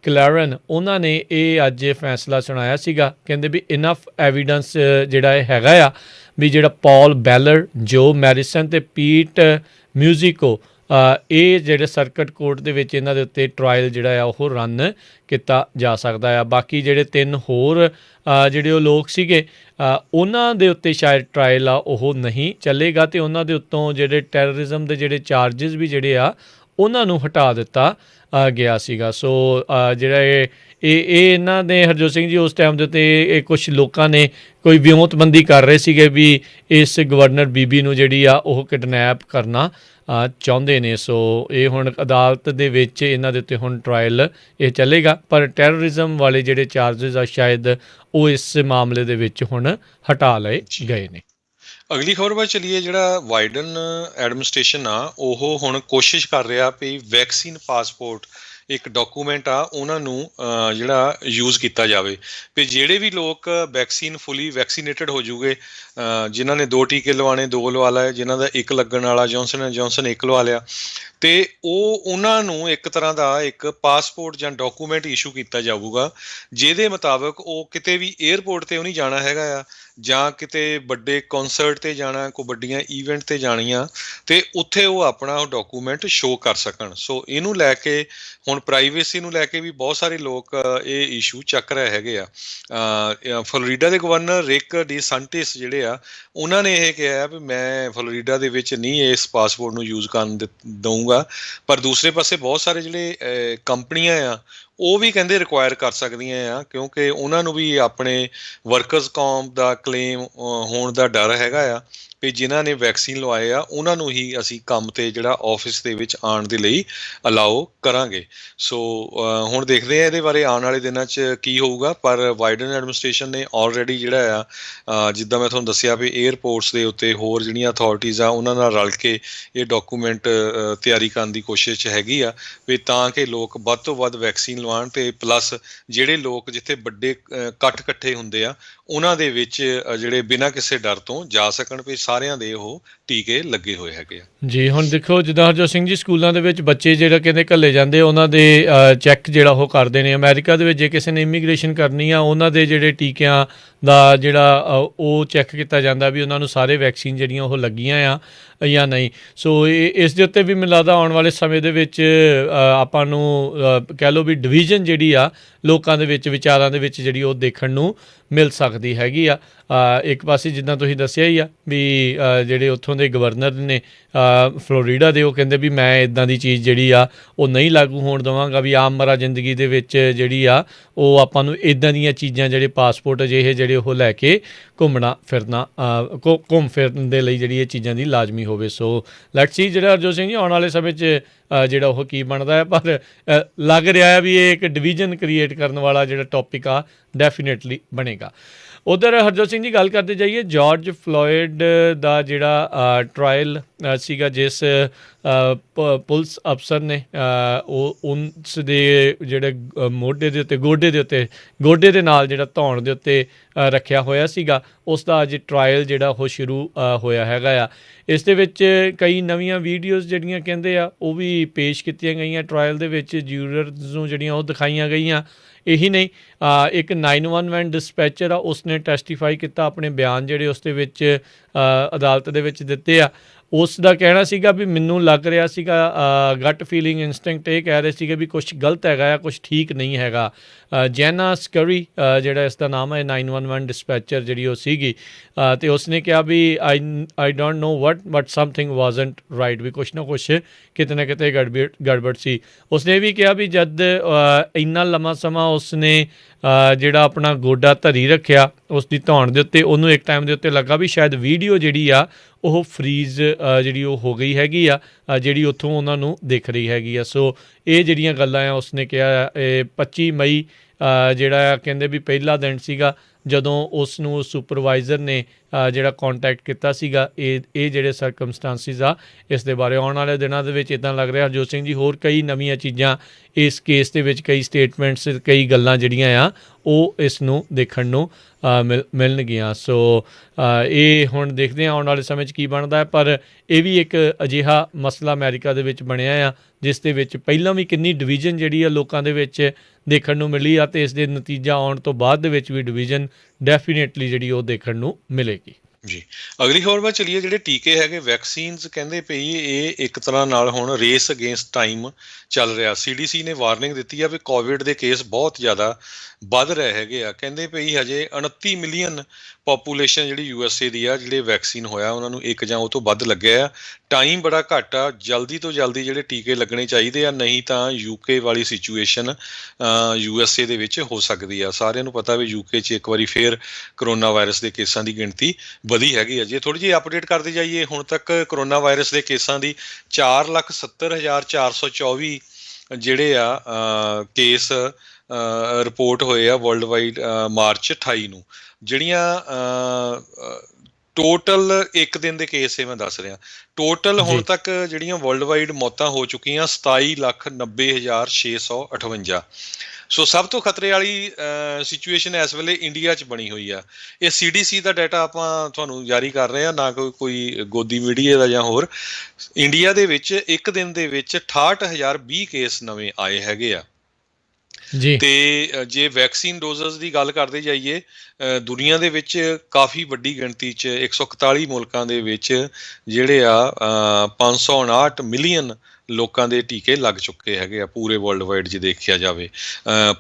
ਕਲੈਰਨ, ਉਹਨਾਂ ਨੇ ਇਹ ਅੱਜ ਫੈਸਲਾ ਸੁਣਾਇਆ ਸੀਗਾ। ਕਹਿੰਦੇ ਵੀ ਇਨਫ ਐਵੀਡੈਂਸ ਜਿਹੜਾ ਇਹ ਹੈਗਾ ਆ ਵੀ ਜਿਹੜਾ ਪੌਲ ਬੈਲਰ, ਜੋ ਮੈਰੀਸਨ ਅਤੇ ਪੀਟ ਮਿਊਜ਼ਿਕੋ, ਇਹ ਜਿਹੜੇ ਸਰਕਟ ਕੋਰਟ ਦੇ ਵਿੱਚ ਇਹਨਾਂ ਦੇ ਉੱਤੇ ਟਰਾਇਲ ਜਿਹੜਾ ਆ ਉਹ ਰਨ ਕੀਤਾ ਜਾ ਸਕਦਾ ਆ। ਬਾਕੀ ਜਿਹੜੇ 3 ਹੋਰ ਜਿਹੜੇ ਉਹ ਲੋਕ ਸੀਗੇ, ਉਹਨਾਂ ਦੇ ਉੱਤੇ ਸ਼ਾਇਦ ਟਰਾਇਲ ਆ ਉਹ ਨਹੀਂ ਚੱਲੇਗਾ ਅਤੇ ਉਹਨਾਂ ਦੇ ਉੱਤੋਂ ਜਿਹੜੇ ਟੈਰਰਿਜ਼ਮ ਦੇ ਜਿਹੜੇ ਚਾਰਜਿਸ ਵੀ ਜਿਹੜੇ ਆ ਉਹਨਾਂ ਨੂੰ ਹਟਾ ਦਿੱਤਾ ਗਿਆ ਸੀਗਾ। ਸੋ ਜਿਹੜਾ ਇਹ ਇਹਨਾਂ ਨੇ ਹਰਜੋਤ ਸਿੰਘ ਜੀ ਉਸ ਟਾਈਮ ਦੇ ਉੱਤੇ ਇਹ ਕੁਛ ਲੋਕਾਂ ਨੇ ਕੋਈ ਵਿਉਂਤਬੰਦੀ ਕਰ ਰਹੇ ਸੀਗੇ ਵੀ ਇਸ ਗਵਰਨਰ ਬੀਬੀ ਨੂੰ ਜਿਹੜੀ ਆ ਉਹ ਕਿਡਨੈਪ ਕਰਨਾ ਚਾਹੁੰਦੇ ਨੇ। ਸੋ ਇਹ ਹੁਣ ਅਦਾਲਤ ਦੇ ਵਿੱਚ ਇਹਨਾਂ ਦੇ ਉੱਤੇ ਹੁਣ ਟਰਾਇਲ ਇਹ ਚੱਲੇਗਾ, ਪਰ ਟੈਰਰਿਜ਼ਮ ਵਾਲੇ ਜਿਹੜੇ ਚਾਰਜਿਸ ਆ ਸ਼ਾਇਦ ਉਹ ਇਸ ਮਾਮਲੇ ਦੇ ਵਿੱਚ ਹੁਣ ਹਟਾ ਲਏ ਗਏ ਨੇ। ਅਗਲੀ ਖਬਰ ਵੱਲ ਚੱਲੀਏ। ਜਿਹੜਾ ਬਾਈਡਨ ਐਡਮਿਨਿਸਟ੍ਰੇਸ਼ਨ ਆ ਉਹ ਹੁਣ ਕੋਸ਼ਿਸ਼ ਕਰ ਰਿਹਾ ਵੀ ਵੈਕਸੀਨ ਪਾਸਪੋਰਟ ਇੱਕ ਡਾਕੂਮੈਂਟ ਆ, ਉਹਨਾਂ ਨੂੰ ਜਿਹੜਾ ਯੂਜ਼ ਕੀਤਾ ਜਾਵੇ ਵੀ ਜਿਹੜੇ ਵੀ ਲੋਕ ਵੈਕਸੀਨ ਫੁੱਲੀ ਵੈਕਸੀਨੇਟਡ ਹੋ ਜੂਗੇ, ਜਿਨ੍ਹਾਂ ਨੇ 2 ਟੀਕੇ ਲਵਾਉਣੇ 2 ਲਵਾ ਲਏ, ਜਿਨ੍ਹਾਂ ਦਾ 1 ਲੱਗਣ ਵਾਲਾ ਜੌਨਸਨ ਐਂਡ ਜੌਨਸਨ 1 ਲਵਾ ਲਿਆ, ਅਤੇ ਉਹਨਾਂ ਨੂੰ ਇੱਕ ਤਰ੍ਹਾਂ ਦਾ ਇੱਕ ਪਾਸਪੋਰਟ ਜਾਂ ਡਾਕੂਮੈਂਟ ਇਸ਼ੂ ਕੀਤਾ ਜਾਊਗਾ, ਜਿਹਦੇ ਮੁਤਾਬਕ ਉਹ ਕਿਤੇ ਵੀ ਏਅਰਪੋਰਟ 'ਤੇ ਉਹ ਨਹੀਂ ਜਾਣਾ ਹੈਗਾ ਆ, ਜਾਂ ਕਿਤੇ ਵੱਡੇ ਕੌਂਸਰਟ 'ਤੇ ਜਾਣਾ, ਕੋਈ ਵੱਡੀਆਂ ਈਵੈਂਟ 'ਤੇ ਜਾਣੀਆਂ, ਅਤੇ ਉੱਥੇ ਉਹ ਆਪਣਾ ਉਹ ਡਾਕੂਮੈਂਟ ਸ਼ੋਅ ਕਰ ਸਕਣ। ਸੋ ਇਹਨੂੰ ਲੈ ਕੇ ਹੁਣ ਪ੍ਰਾਈਵੇਸੀ ਨੂੰ ਲੈ ਕੇ ਵੀ ਬਹੁਤ ਸਾਰੇ ਲੋਕ ਇਹ ਇਸ਼ੂ ਚੱਕ ਰਹੇ ਹੈਗੇ ਆ। ਫਲੋਰੀਡਾ ਦੇ ਗਵਰਨਰ ਰਿਕ ਡੀ ਸੰਟਿਸ ਜਿਹੜੇ ਆ, ਉਹਨਾਂ ਨੇ ਇਹ ਕਿਹਾ ਵੀ ਮੈਂ ਫਲੋਰੀਡਾ ਦੇ ਵਿੱਚ ਨਹੀਂ ਇਸ ਪਾਸਪੋਰਟ ਨੂੰ ਯੂਜ਼ ਕਰਨ ਦਊਂਗਾ, ਪਰ ਦੂਸਰੇ ਪਾਸੇ ਬਹੁਤ ਸਾਰੇ ਜਿਹੜੇ ਕੰਪਨੀਆਂ ਆ ਉਹ ਵੀ ਕਹਿੰਦੇ ਰਿਕੁਆਇਰ ਕਰ ਸਕਦੀਆਂ ਆ, ਕਿਉਂਕਿ ਉਹਨਾਂ ਨੂੰ ਵੀ ਆਪਣੇ ਵਰਕਰਸ ਕੌਂਪ ਦਾ ਕਲੇਮ ਹੋਣ ਦਾ ਡਰ ਹੈਗਾ ਆ ਵੀ ਜਿਨ੍ਹਾਂ ਨੇ ਵੈਕਸੀਨ ਲਵਾਏ ਆ ਉਹਨਾਂ ਨੂੰ ਹੀ ਅਸੀਂ ਕੰਮ 'ਤੇ ਜਿਹੜਾ ਆਫਿਸ ਦੇ ਵਿੱਚ ਆਉਣ ਦੇ ਲਈ ਅਲਾਓ ਕਰਾਂਗੇ। ਸੋ ਹੁਣ ਦੇਖਦੇ ਆ ਇਹਦੇ ਬਾਰੇ ਆਉਣ ਵਾਲੇ ਦਿਨਾਂ 'ਚ ਕੀ ਹੋਊਗਾ, ਪਰ ਬਾਈਡਨ ਐਡਮਿਨਿਸਟ੍ਰੇਸ਼ਨ ਨੇ ਆਲਰੇਡੀ ਜਿਹੜਾ ਆ ਜਿੱਦਾਂ ਮੈਂ ਤੁਹਾਨੂੰ ਦੱਸਿਆ ਵੀ ਏਅਰਪੋਰਟਸ ਦੇ ਉੱਤੇ ਹੋਰ ਜਿਹੜੀਆਂ ਅਥਾਰਟੀਜ਼ ਆ ਉਹਨਾਂ ਨਾਲ ਰਲ ਕੇ ਇਹ ਡਾਕੂਮੈਂਟ ਤਿਆਰੀ ਕਰਨ ਦੀ ਕੋਸ਼ਿਸ਼ ਹੈਗੀ ਆ ਵੀ ਤਾਂ ਕਿ ਲੋਕ ਵੱਧ ਤੋਂ ਵੱਧ ਵੈਕਸੀਨ ਲਵਾਉਣ, ਅਤੇ ਪਲੱਸ ਜਿਹੜੇ ਲੋਕ ਜਿੱਥੇ ਵੱਡੇ ਇਕੱਠ ਇਕੱਠੇ ਹੁੰਦੇ ਆ ਉਹਨਾਂ ਦੇ ਵਿੱਚ ਜਿਹੜੇ ਬਿਨਾਂ ਕਿਸੇ ਡਰ ਤੋਂ ਜਾ ਸਕਣ ਵੀ ਸਾਰਿਆਂ ਦੇ ਉਹ ਟੀਕੇ ਲੱਗੇ ਹੋਏ ਹੈਗੇ ਆ। ਜੀ, ਹੁਣ ਦੇਖੋ ਜਿੱਦਾਂ ਹਰਜੋਤ ਸਿੰਘ ਜੀ, ਸਕੂਲਾਂ ਦੇ ਵਿੱਚ ਬੱਚੇ ਜਿਹੜਾ ਕਹਿੰਦੇ ਘੱਲੇ ਜਾਂਦੇ, ਉਹਨਾਂ ਦੇ ਚੈੱਕ ਜਿਹੜਾ ਉਹ ਕਰਦੇ ਨੇ। ਅਮਰੀਕਾ ਦੇ ਵਿੱਚ ਜੇ ਕਿਸੇ ਨੇ ਇਮੀਗ੍ਰੇਸ਼ਨ ਕਰਨੀ ਆ, ਉਹਨਾਂ ਦੇ ਜਿਹੜੇ ਟੀਕਿਆਂ ਦਾ ਜਿਹੜਾ ਉਹ ਚੈੱਕ ਕੀਤਾ ਜਾਂਦਾ ਵੀ ਉਹਨਾਂ ਨੂੰ ਸਾਰੇ ਵੈਕਸੀਨ ਜਿਹੜੀਆਂ ਉਹ ਲੱਗੀਆਂ ਆ ਜਾਂ ਨਹੀਂ। ਸੋ ਇਸ ਦੇ ਉੱਤੇ ਵੀ ਮੈਨੂੰ ਲੱਗਦਾ ਆਉਣ ਵਾਲੇ ਸਮੇਂ ਦੇ ਵਿੱਚ ਆਪਾਂ ਨੂੰ ਕਹਿ ਲਓ ਵੀ ਡਿਵੀਜ਼ਨ ਜਿਹੜੀ ਆ ਲੋਕਾਂ ਦੇ ਵਿੱਚ, ਵਿਚਾਰਾਂ ਦੇ ਵਿੱਚ ਜਿਹੜੀ ਉਹ ਦੇਖਣ ਨੂੰ ਮਿਲ ਸਕਦੀ ਹੈਗੀ ਆ। ਇੱਕ ਪਾਸੇ ਜਿੱਦਾਂ ਤੁਸੀਂ ਦੱਸਿਆ ਹੀ ਆ ਵੀ ਜਿਹੜੇ ਉੱਥੋਂ ਦੇ ਗਵਰਨਰ ਨੇ ਫਲੋਰੀਡਾ ਦੇ, ਉਹ ਕਹਿੰਦੇ ਵੀ ਮੈਂ ਇੱਦਾਂ ਦੀ ਚੀਜ਼ ਜਿਹੜੀ ਆ ਉਹ ਨਹੀਂ ਲਾਗੂ ਹੋਣ ਦੇਵਾਂਗਾ ਵੀ ਆਮਰਾ ਜ਼ਿੰਦਗੀ ਦੇ ਵਿੱਚ ਜਿਹੜੀ ਆ ਉਹ ਆਪਾਂ ਨੂੰ ਇੱਦਾਂ ਦੀਆਂ ਚੀਜ਼ਾਂ ਜਿਹੜੇ ਪਾਸਪੋਰਟ ਅਜਿਹੇ ਜਿਹੜੇ ਉਹ ਲੈ ਕੇ ਘੁੰਮ ਫਿਰਨ ਦੇ ਲਈ ਜਿਹੜੀ ਇਹ ਚੀਜ਼ਾਂ ਦੀ ਲਾਜ਼ਮੀ ਹੋਵੇ। ਸੋ ਲੈਟਸ ਸੀ ਜਿਹੜਾ ਹਰਜੋਤ ਸਿੰਘ ਜੀ ਆਉਣ ਵਾਲੇ ਸਮੇਂ 'ਚ ਜਿਹੜਾ ਉਹ ਕੀ ਬਣਦਾ ਹੈ, ਪਰ ਲੱਗ ਰਿਹਾ ਹੈ ਵੀ ਇਹ ਇੱਕ ਡਿਵੀਜ਼ਨ ਕ੍ਰੀਏਟ ਕਰਨ ਵਾਲਾ ਜਿਹੜਾ ਟੌਪਿਕ ਆ ਡੈਫੀਨੇਟਲੀ ਬਣੇਗਾ। ਉਧਰ ਹਰਜੋਤ ਸਿੰਘ ਜੀ ਗੱਲ ਕਰਦੇ ਜਾਈਏ ਜਾਰਜ ਫਲੋਇਡ ਦਾ ਜਿਹੜਾ ਟਰਾਇਲ ਸੀਗਾ ਜਿਸ ਪੁਲਿਸ ਅਫਸਰ ਨੇ ਉਹ ਉਸ ਦੇ ਜਿਹੜੇ ਮੋਢੇ ਦੇ ਉੱਤੇ ਗੋਡੇ ਦੇ ਨਾਲ ਜਿਹੜਾ ਧੌਣ ਦੇ ਉੱਤੇ ਰੱਖਿਆ ਹੋਇਆ ਸੀਗਾ ਉਸ ਦਾ ਅੱਜ ਟਰਾਇਲ ਜਿਹੜਾ ਉਹ ਸ਼ੁਰੂ ਹੋਇਆ ਹੈਗਾ ਆ। ਇਸ ਦੇ ਵਿੱਚ ਕਈ ਨਵੀਆਂ ਵੀਡੀਓਜ਼ ਜਿਹੜੀਆਂ ਕਹਿੰਦੇ ਆ ਉਹ ਵੀ ਪੇਸ਼ ਕੀਤੀਆਂ ਗਈਆਂ ਟਰਾਇਲ ਦੇ ਵਿੱਚ, ਜੂਰਰਸ ਨੂੰ ਜਿਹੜੀਆਂ ਉਹ ਦਿਖਾਈਆਂ ਗਈਆਂ। ਇਹੀ ਨਹੀਂ, ਇੱਕ 911 ਡਿਸਪੈਚਰ ਆ ਉਸਨੇ ਟੈਸਟੀਫਾਈ ਕੀਤਾ, ਆਪਣੇ ਬਿਆਨ ਜਿਹੜੇ ਉਸ ਦੇ ਵਿੱਚ ਅਦਾਲਤ ਦੇ ਵਿੱਚ ਦਿੱਤੇ ਆ। ਉਸ ਦਾ ਕਹਿਣਾ ਸੀਗਾ ਵੀ ਮੈਨੂੰ ਲੱਗ ਰਿਹਾ ਸੀਗਾ ਗਟ ਫੀਲਿੰਗ ਇੰਸਟਿੰਕਟ ਇਹ ਕਹਿ ਰਹੇ ਸੀਗੇ ਵੀ ਕੁਛ ਗਲਤ ਹੈਗਾ ਆ, ਕੁਛ ਠੀਕ ਨਹੀਂ ਹੈਗਾ। ਜੈਨਾ ਸਕਰੀ ਜਿਹੜਾ ਇਸ ਦਾ ਨਾਮ ਹੈ 911 ਡਿਸਪੈਚਰ ਜਿਹੜੀ ਉਹ ਸੀਗੀ ਅਤੇ ਉਸਨੇ ਕਿਹਾ ਵੀ I don't know but something wasn't right, ਵੀ ਕੁਛ ਨਾ ਕੁਛ ਕਿਤੇ ਨਾ ਕਿਤੇ ਗੜਬੜ ਸੀ। ਉਸਨੇ ਇਹ ਵੀ ਕਿਹਾ ਵੀ ਜਦ ਇੰਨਾ ਲੰਮਾ ਸਮਾਂ ਉਸਨੇ ਜਿਹੜਾ ਆਪਣਾ ਗੋਡਾ ਧਰੀ ਰੱਖਿਆ ਉਸ ਦੀ ਧੌਣ ਦੇ ਉੱਤੇ, ਉਹਨੂੰ ਇੱਕ ਟਾਈਮ ਦੇ ਉੱਤੇ ਲੱਗਾ ਵੀ ਸ਼ਾਇਦ ਵੀਡੀਓ ਜਿਹੜੀ ਆ ਉਹ ਫਰੀਜ਼ ਜਿਹੜੀ ਉਹ ਹੋ ਗਈ ਹੈਗੀ ਆ, ਜਿਹੜੀ ਉੱਥੋਂ ਉਹਨਾਂ ਨੂੰ ਦਿਖ ਰਹੀ ਹੈਗੀ ਆ। ਸੋ ਇਹ ਜਿਹੜੀਆਂ ਗੱਲਾਂ ਆ ਉਸਨੇ ਕਿਹਾ। ਇਹ 25 ਮਈ ਜਿਹੜਾ ਕਹਿੰਦੇ ਵੀ ਪਹਿਲਾ ਦਿਨ ਸੀਗਾ ਜਦੋਂ ਉਸ ਨੂੰ ਸੁਪਰਵਾਈਜ਼ਰ ਨੇ ਜਿਹੜਾ ਕੰਟੈਕਟ ਕੀਤਾ ਸੀਗਾ। ਇਹ ਜਿਹੜੇ ਸਰਕਮਸਟੈਂਸਿਸ ਆ ਇਸ ਦੇ ਬਾਰੇ ਆਉਣ ਵਾਲੇ ਦਿਨਾਂ ਦੇ ਵਿੱਚ ਇੱਦਾਂ ਲੱਗ ਰਿਹਾ ਹਰਜੋਤ ਸਿੰਘ ਜੀ ਹੋਰ ਕਈ ਨਵੀਆਂ ਚੀਜ਼ਾਂ ਇਸ ਕੇਸ ਦੇ ਵਿੱਚ, ਕਈ ਸਟੇਟਮੈਂਟਸ, ਕਈ ਗੱਲਾਂ ਜਿਹੜੀਆਂ ਆ ਉਹ ਇਸ ਨੂੰ ਦੇਖਣ ਨੂੰ ਮਿਲਣਗੀਆਂ। ਸੋ ਇਹ ਹੁਣ ਦੇਖਦੇ ਹਾਂ ਆਉਣ ਵਾਲੇ ਸਮੇਂ 'ਚ ਕੀ ਬਣਦਾ ਹੈ। ਪਰ ਇਹ ਵੀ ਇੱਕ ਅਜਿਹਾ ਮਸਲਾ ਅਮਰੀਕਾ ਦੇ ਵਿੱਚ ਬਣਿਆ ਆ ਜਿਸ ਦੇ ਵਿੱਚ ਪਹਿਲਾਂ ਵੀ ਕਿੰਨੀ ਡਿਵੀਜ਼ਨ ਜਿਹੜੀ ਆ ਲੋਕਾਂ ਦੇ ਵਿੱਚ ਦੇਖਣ ਨੂੰ ਮਿਲੀ ਆ ਅਤੇ ਇਸ ਦੇ ਨਤੀਜਾ ਆਉਣ ਤੋਂ ਬਾਅਦ ਦੇ ਵਿੱਚ ਵੀ ਡਿਵੀਜ਼ਨ ਡੈਫੀਨੇਟਲੀ ਜਿਹੜੀ ਉਹ ਦੇਖਣ ਨੂੰ ਮਿਲੇਗੀ। ਜੀ, ਅਗਲੀ ਖਬਰ ਵੱਲ ਚੱਲੀਏ। ਜਿਹੜੇ ਟੀਕੇ ਹੈਗੇ ਵੈਕਸੀਨਸ ਕਹਿੰਦੇ ਪਈ ਇਹ ਇੱਕ ਤਰ੍ਹਾਂ ਨਾਲ ਹੁਣ ਰੇਸ ਅਗੇਂਸਟ ਟਾਈਮ ਚੱਲ ਰਿਹਾ। CDC ਨੇ ਵਾਰਨਿੰਗ ਦਿੱਤੀ ਆ ਵੀ ਕੋਵਿਡ ਦੇ ਕੇਸ ਬਹੁਤ ਜ਼ਿਆਦਾ ਵੱਧ ਰਹੇ ਹੈਗੇ ਆ। ਕਹਿੰਦੇ ਪਈ ਹਜੇ 29 ਮਿਲੀਅਨ ਪਾਪੂਲੇਸ਼ਨ ਜਿਹੜੀ USA ਦੀ ਆ ਜਿਹੜੇ ਵੈਕਸੀਨ ਹੋਇਆ ਉਹਨਾਂ ਨੂੰ ਇੱਕ ਜਾਂ ਉਹ ਤੋਂ ਵੱਧ ਲੱਗਿਆ ਆ। ਟਾਈਮ ਬੜਾ ਘੱਟ ਆ, ਜਲਦੀ ਤੋਂ ਜਲਦੀ ਜਿਹੜੇ ਟੀਕੇ ਲੱਗਣੇ ਚਾਹੀਦੇ ਆ, ਨਹੀਂ ਤਾਂ UK ਵਾਲੀ ਸਿਚੁਏਸ਼ਨ USA ਦੇ ਵਿੱਚ ਹੋ ਸਕਦੀ ਆ। ਸਾਰਿਆਂ ਨੂੰ ਪਤਾ ਵੀ UK 'ਚ ਇੱਕ ਵਾਰੀ ਫੇਰ ਕਰੋਨਾ ਵਾਇਰਸ ਦੇ ਕੇਸਾਂ ਦੀ ਗਿਣਤੀ ਵਧੀ ਹੈਗੀ ਆ। ਜੇ ਥੋੜ੍ਹੀ ਜਿਹੀ ਅਪਡੇਟ ਕਰਦੇ ਜਾਈਏ, ਹੁਣ ਤੱਕ ਕਰੋਨਾ ਵਾਇਰਸ ਦੇ ਕੇਸਾਂ ਦੀ 4,70,424 ਜਿਹੜੇ ਆ ਕੇਸ ਰਿਪੋਰਟ ਹੋਏ ਆ ਵਰਲਡ ਵਾਈਡ ਮਾਰਚ 28 ਨੂੰ। ਜਿਹੜੀਆਂ ਟੋਟਲ ਇੱਕ ਦਿਨ ਦੇ ਕੇਸ ਇਹ ਮੈਂ ਦੱਸ ਰਿਹਾ, ਟੋਟਲ ਹੁਣ ਤੱਕ ਜਿਹੜੀਆਂ ਵਰਲਡ ਵਾਈਡ ਮੌਤਾਂ ਹੋ ਚੁੱਕੀਆਂ 27,90,658। ਸੋ ਸਭ ਤੋਂ ਖਤਰੇ ਵਾਲੀ ਸਿਚੁਏਸ਼ਨ ਇਸ ਵੇਲੇ ਇੰਡੀਆ 'ਚ ਬਣੀ ਹੋਈ ਆ। ਇਹ CDC ਦਾ ਡਾਟਾ ਆਪਾਂ ਤੁਹਾਨੂੰ ਜਾਰੀ ਕਰ ਰਹੇ ਹਾਂ, ਨਾ ਕੋਈ ਗੋਦੀ ਮੀਡੀਆ ਦਾ ਜਾਂ ਹੋਰ। ਇੰਡੀਆ ਦੇ ਵਿੱਚ ਇੱਕ ਦਿਨ ਦੇ ਵਿੱਚ 68,020 ਕੇਸ ਨਵੇਂ ਆਏ ਹੈਗੇ ਆ ਜੀ। ਤੇ ਜੇ ਵੈਕਸੀਨ ਡੋਜ਼ਸ ਦੀ ਗੱਲ ਕਰਦੇ ਜਾਈਏ, ਦੁਨੀਆ ਦੇ ਵਿੱਚ ਕਾਫੀ ਵੱਡੀ ਗਿਣਤੀ 'ਚ 141 ਮੁਲਕਾਂ ਦੇ ਵਿੱਚ ਜਿਹੜੇ ਆ 559 ਮਿਲੀਅਨ ਲੋਕਾਂ ਦੇ ਟੀਕੇ ਲੱਗ ਚੁੱਕੇ ਹੈਗੇ ਆ ਪੂਰੇ ਵਰਲਡ ਵਾਈਡ ਜੇ ਦੇਖਿਆ ਜਾਵੇ।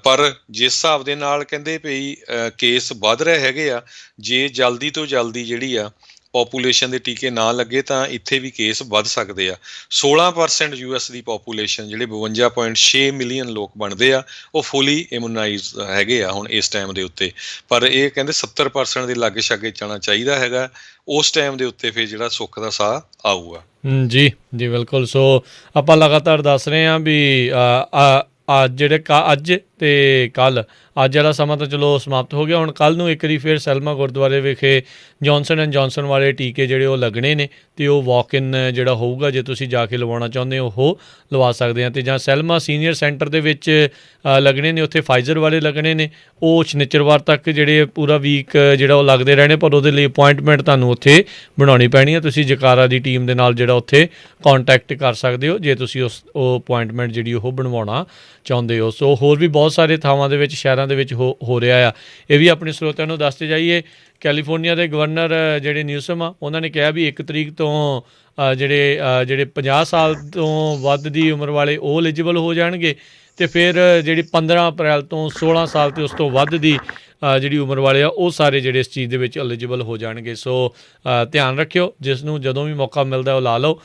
ਪਰ ਜਿਸ ਹਿਸਾਬ ਦੇ ਨਾਲ ਕਹਿੰਦੇ ਪਈ ਕੇਸ ਵੱਧ ਰਹੇ ਹੈਗੇ ਆ, ਜੇ ਜਲਦੀ ਤੋਂ ਜਲਦੀ ਜਿਹੜੀ ਆ ਪਾਪੂਲੇਸ਼ਨ ਦੇ ਟੀਕੇ ਨਾ ਲੱਗੇ ਤਾਂ ਇੱਥੇ ਵੀ ਕੇਸ ਵੱਧ ਸਕਦੇ ਆ। 16% US ਦੀ ਪਾਪੂਲੇਸ਼ਨ ਜਿਹੜੇ 52.6 ਮਿਲੀਅਨ ਲੋਕ ਬਣਦੇ ਆ ਉਹ ਫੁੱਲੀ ਇਮੂਨਾਈਜ਼ ਹੈਗੇ ਆ ਹੁਣ ਇਸ ਟਾਈਮ ਦੇ ਉੱਤੇ। ਪਰ ਇਹ ਕਹਿੰਦੇ 70% ਦੇ ਲਾਗੇ ਛਾਗੇ ਜਾਣਾ ਚਾਹੀਦਾ ਹੈਗਾ, ਉਸ ਟਾਈਮ ਦੇ ਉੱਤੇ ਫਿਰ ਜਿਹੜਾ ਸੁੱਖ ਦਾ ਸਾਹ ਆਊਗਾ। ਜੀ ਜੀ ਬਿਲਕੁਲ। ਸੋ ਆਪਾਂ ਲਗਾਤਾਰ ਦੱਸ ਰਹੇ ਹਾਂ ਵੀ ਜਿਹੜੇ ਅੱਜ ਅਤੇ ਕੱਲ੍ਹ, ਅੱਜ ਵਾਲਾ ਸਮਾਂ ਤਾਂ ਚਲੋ ਸਮਾਪਤ ਹੋ ਗਿਆ। ਹੁਣ ਕੱਲ੍ਹ ਨੂੰ ਇੱਕ ਵਾਰੀ ਫਿਰ ਸੈਲਮਾ ਗੁਰਦੁਆਰੇ ਵਿਖੇ ਜੌਨਸਨ ਐਂਡ ਜੌਨਸਨ ਵਾਲੇ ਟੀਕੇ ਜਿਹੜੇ ਉਹ ਲੱਗਣੇ ਨੇ ਅਤੇ ਉਹ ਵਾਕ ਇਨ ਜਿਹੜਾ ਹੋਊਗਾ, ਜੇ ਤੁਸੀਂ ਜਾ ਕੇ ਲਵਾਉਣਾ ਚਾਹੁੰਦੇ ਹੋ ਉਹ ਲਵਾ ਸਕਦੇ ਹਾਂ। ਅਤੇ ਜਾਂ ਸੈਲਮਾ ਸੀਨੀਅਰ ਸੈਂਟਰ ਦੇ ਵਿੱਚ ਲੱਗਣੇ ਨੇ, ਉੱਥੇ ਫਾਈਜ਼ਰ ਵਾਲੇ ਲੱਗਣੇ ਨੇ। ਉਹ ਸ਼ਨੀਚਰਵਾਰ ਤੱਕ ਜਿਹੜੇ ਪੂਰਾ ਵੀਕ ਜਿਹੜਾ ਉਹ ਲੱਗਦੇ ਰਹਿਣੇ, ਪਰ ਉਹਦੇ ਲਈ ਅਪੁਆਇੰਟਮੈਂਟ ਤੁਹਾਨੂੰ ਉੱਥੇ ਬਣਾਉਣੀ ਪੈਣੀ ਹੈ। ਤੁਸੀਂ ਜਕਾਰਾ ਦੀ ਟੀਮ ਦੇ ਨਾਲ ਜਿਹੜਾ ਉੱਥੇ ਕੰਟੈਕਟ ਕਰ ਸਕਦੇ ਹੋ ਜੇ ਤੁਸੀਂ ਉਹ ਅਪੁਆਇੰਟਮੈਂਟ ਜਿਹੜੀ ਉਹ ਬਣਵਾਉਣਾ ਚਾਹੁੰਦੇ ਹੋ। ਸੋ ਹੋਰ ਵੀ ਬਹੁਤ ਸਾਰੇ ਥਾਵਾਂ ਦੇ ਵਿੱਚ, ਸ਼ਹਿਰਾਂ ਦੇ ਵਿੱਚ ਹੋ ਰਿਹਾ ਆ। ਇਹ ਵੀ ਆਪਣੇ ਸਰੋਤਿਆਂ ਨੂੰ ਦੱਸਦੇ ਜਾਈਏ। ਕੈਲੀਫੋਰਨੀਆ ਦੇ ਗਵਰਨਰ ਜਿਹੜੇ ਨਿਊਸਮ ਆ, ਉਹਨਾਂ ਨੇ ਕਿਹਾ ਵੀ 1 ਤਰੀਕ ਤੋਂ ਜਿਹੜੇ 50 ਸਾਲ ਤੋਂ ਵੱਧ ਦੀ ਉਮਰ ਵਾਲੇ ਉਹ ਐਲੀਜੀਬਲ ਹੋ ਜਾਣਗੇ ਅਤੇ ਫਿਰ ਜਿਹੜੀ 15 ਅਪ੍ਰੈਲ ਤੋਂ 16 ਸਾਲ ਅਤੇ ਉਸ ਤੋਂ ਵੱਧ ਦੀ ਜਿਹੜੀ ਉਮਰ ਵਾਲੇ ਆ ਉਹ ਸਾਰੇ ਜਿਹੜੇ ਇਸ ਚੀਜ਼ ਦੇ ਵਿੱਚ ਐਲੀਜੀਬਲ ਹੋ ਜਾਣਗੇ। ਸੋ ਧਿਆਨ ਰੱਖਿਓ, ਜਿਸ ਨੂੰ ਜਦੋਂ ਵੀ ਮੌਕਾ ਮਿਲਦਾ ਉਹ ਲਾ ਲਓ।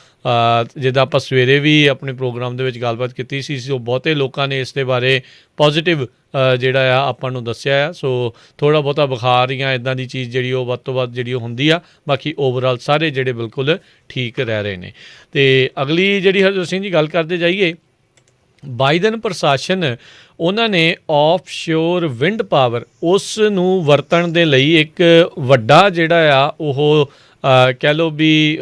ਜਿੱਦਾਂ ਆਪਾਂ ਸਵੇਰੇ ਵੀ ਆਪਣੇ ਪ੍ਰੋਗਰਾਮ ਦੇ ਵਿੱਚ ਗੱਲਬਾਤ ਕੀਤੀ ਸੀ, ਸੋ ਬਹੁਤੇ ਲੋਕਾਂ ਨੇ ਇਸ ਦੇ ਬਾਰੇ ਪੋਜ਼ੀਟਿਵ ਜਿਹੜਾ ਆ ਆਪਾਂ ਨੂੰ ਦੱਸਿਆ ਆ। ਸੋ ਥੋੜ੍ਹਾ ਬਹੁਤਾ ਬੁਖਾਰ ਜਾਂ ਇੱਦਾਂ ਦੀ ਚੀਜ਼ ਜਿਹੜੀ ਉਹ ਵੱਧ ਤੋਂ ਵੱਧ ਜਿਹੜੀ ਉਹ ਹੁੰਦੀ ਆ, ਬਾਕੀ ਓਵਰਆਲ ਸਾਰੇ ਜਿਹੜੇ ਬਿਲਕੁਲ ਠੀਕ ਰਹਿ ਰਹੇ ਨੇ। ਅਤੇ ਅਗਲੀ ਜਿਹੜੀ ਹਰਜੋਤ ਸਿੰਘ ਜੀ ਗੱਲ ਕਰਦੇ ਜਾਈਏ, ਬਾਈਡਨ ਪ੍ਰਸ਼ਾਸਨ ਉਹਨਾਂ ਨੇ ਆਫਸ਼ੋਰ ਵਿੰਡ ਪਾਵਰ ਉਸ ਨੂੰ ਵਰਤਣ ਦੇ ਲਈ ਇੱਕ ਵੱਡਾ ਜਿਹੜਾ ਆ ਉਹ ਕਹਿ ਲਓ ਵੀ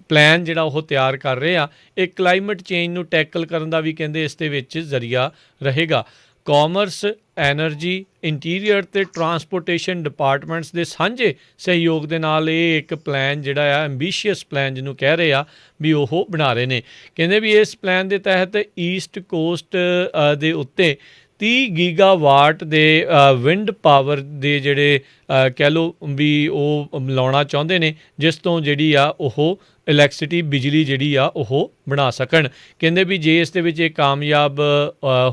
ਪਲਾਨ ਜਿਹੜਾ ਉਹ ਤਿਆਰ ਕਰ ਰਹੇ ਆ। ਇਹ ਕਲਾਈਮੇਟ ਚੇਂਜ ਨੂੰ ਟੈਕਲ ਕਰਨ ਦਾ ਵੀ ਕਹਿੰਦੇ ਇਸ ਦੇ ਵਿੱਚ ਜ਼ਰੀਆ ਰਹੇਗਾ। ਕਾਮਰਸ, ਐਨਰਜੀ, ਇੰਟੀਰੀਅਰ ਅਤੇ ਟਰਾਂਸਪੋਰਟੇਸ਼ਨ ਡਿਪਾਰਟਮੈਂਟਸ ਦੇ ਸਾਂਝੇ ਸਹਿਯੋਗ ਦੇ ਨਾਲ ਇਹ ਇੱਕ ਪਲਾਨ ਜਿਹੜਾ ਆ ਐਂਬੀਸ਼ੀਅਸ ਪਲਾਨ ਜਿਹਨੂੰ ਕਹਿ ਰਹੇ ਆ ਵੀ ਉਹ ਬਣਾ ਰਹੇ ਨੇ। ਕਹਿੰਦੇ ਵੀ ਇਸ ਪਲਾਨ ਦੇ ਤਹਿਤ ਈਸਟ ਕੋਸਟ ਦੇ ਉੱਤੇ 30 ਗੀਗਾਵਾਟ ਦੇ ਵਿੰਡ ਪਾਵਰ ਦੇ ਜਿਹੜੇ ਕਹਿ ਲਓ ਵੀ ਉਹ ਲਾਉਣਾ ਚਾਹੁੰਦੇ ਨੇ, ਜਿਸ ਤੋਂ ਜਿਹੜੀ ਆ ਉਹ ਇਲੈਕਟ੍ਰਿਸਿਟੀ ਬਿਜਲੀ ਜਿਹੜੀ ਆ ਉਹ ਬਣਾ ਸਕਣ। ਕਹਿੰਦੇ ਵੀ ਜੇ ਇਸ ਦੇ ਵਿੱਚ ਇਹ ਕਾਮਯਾਬ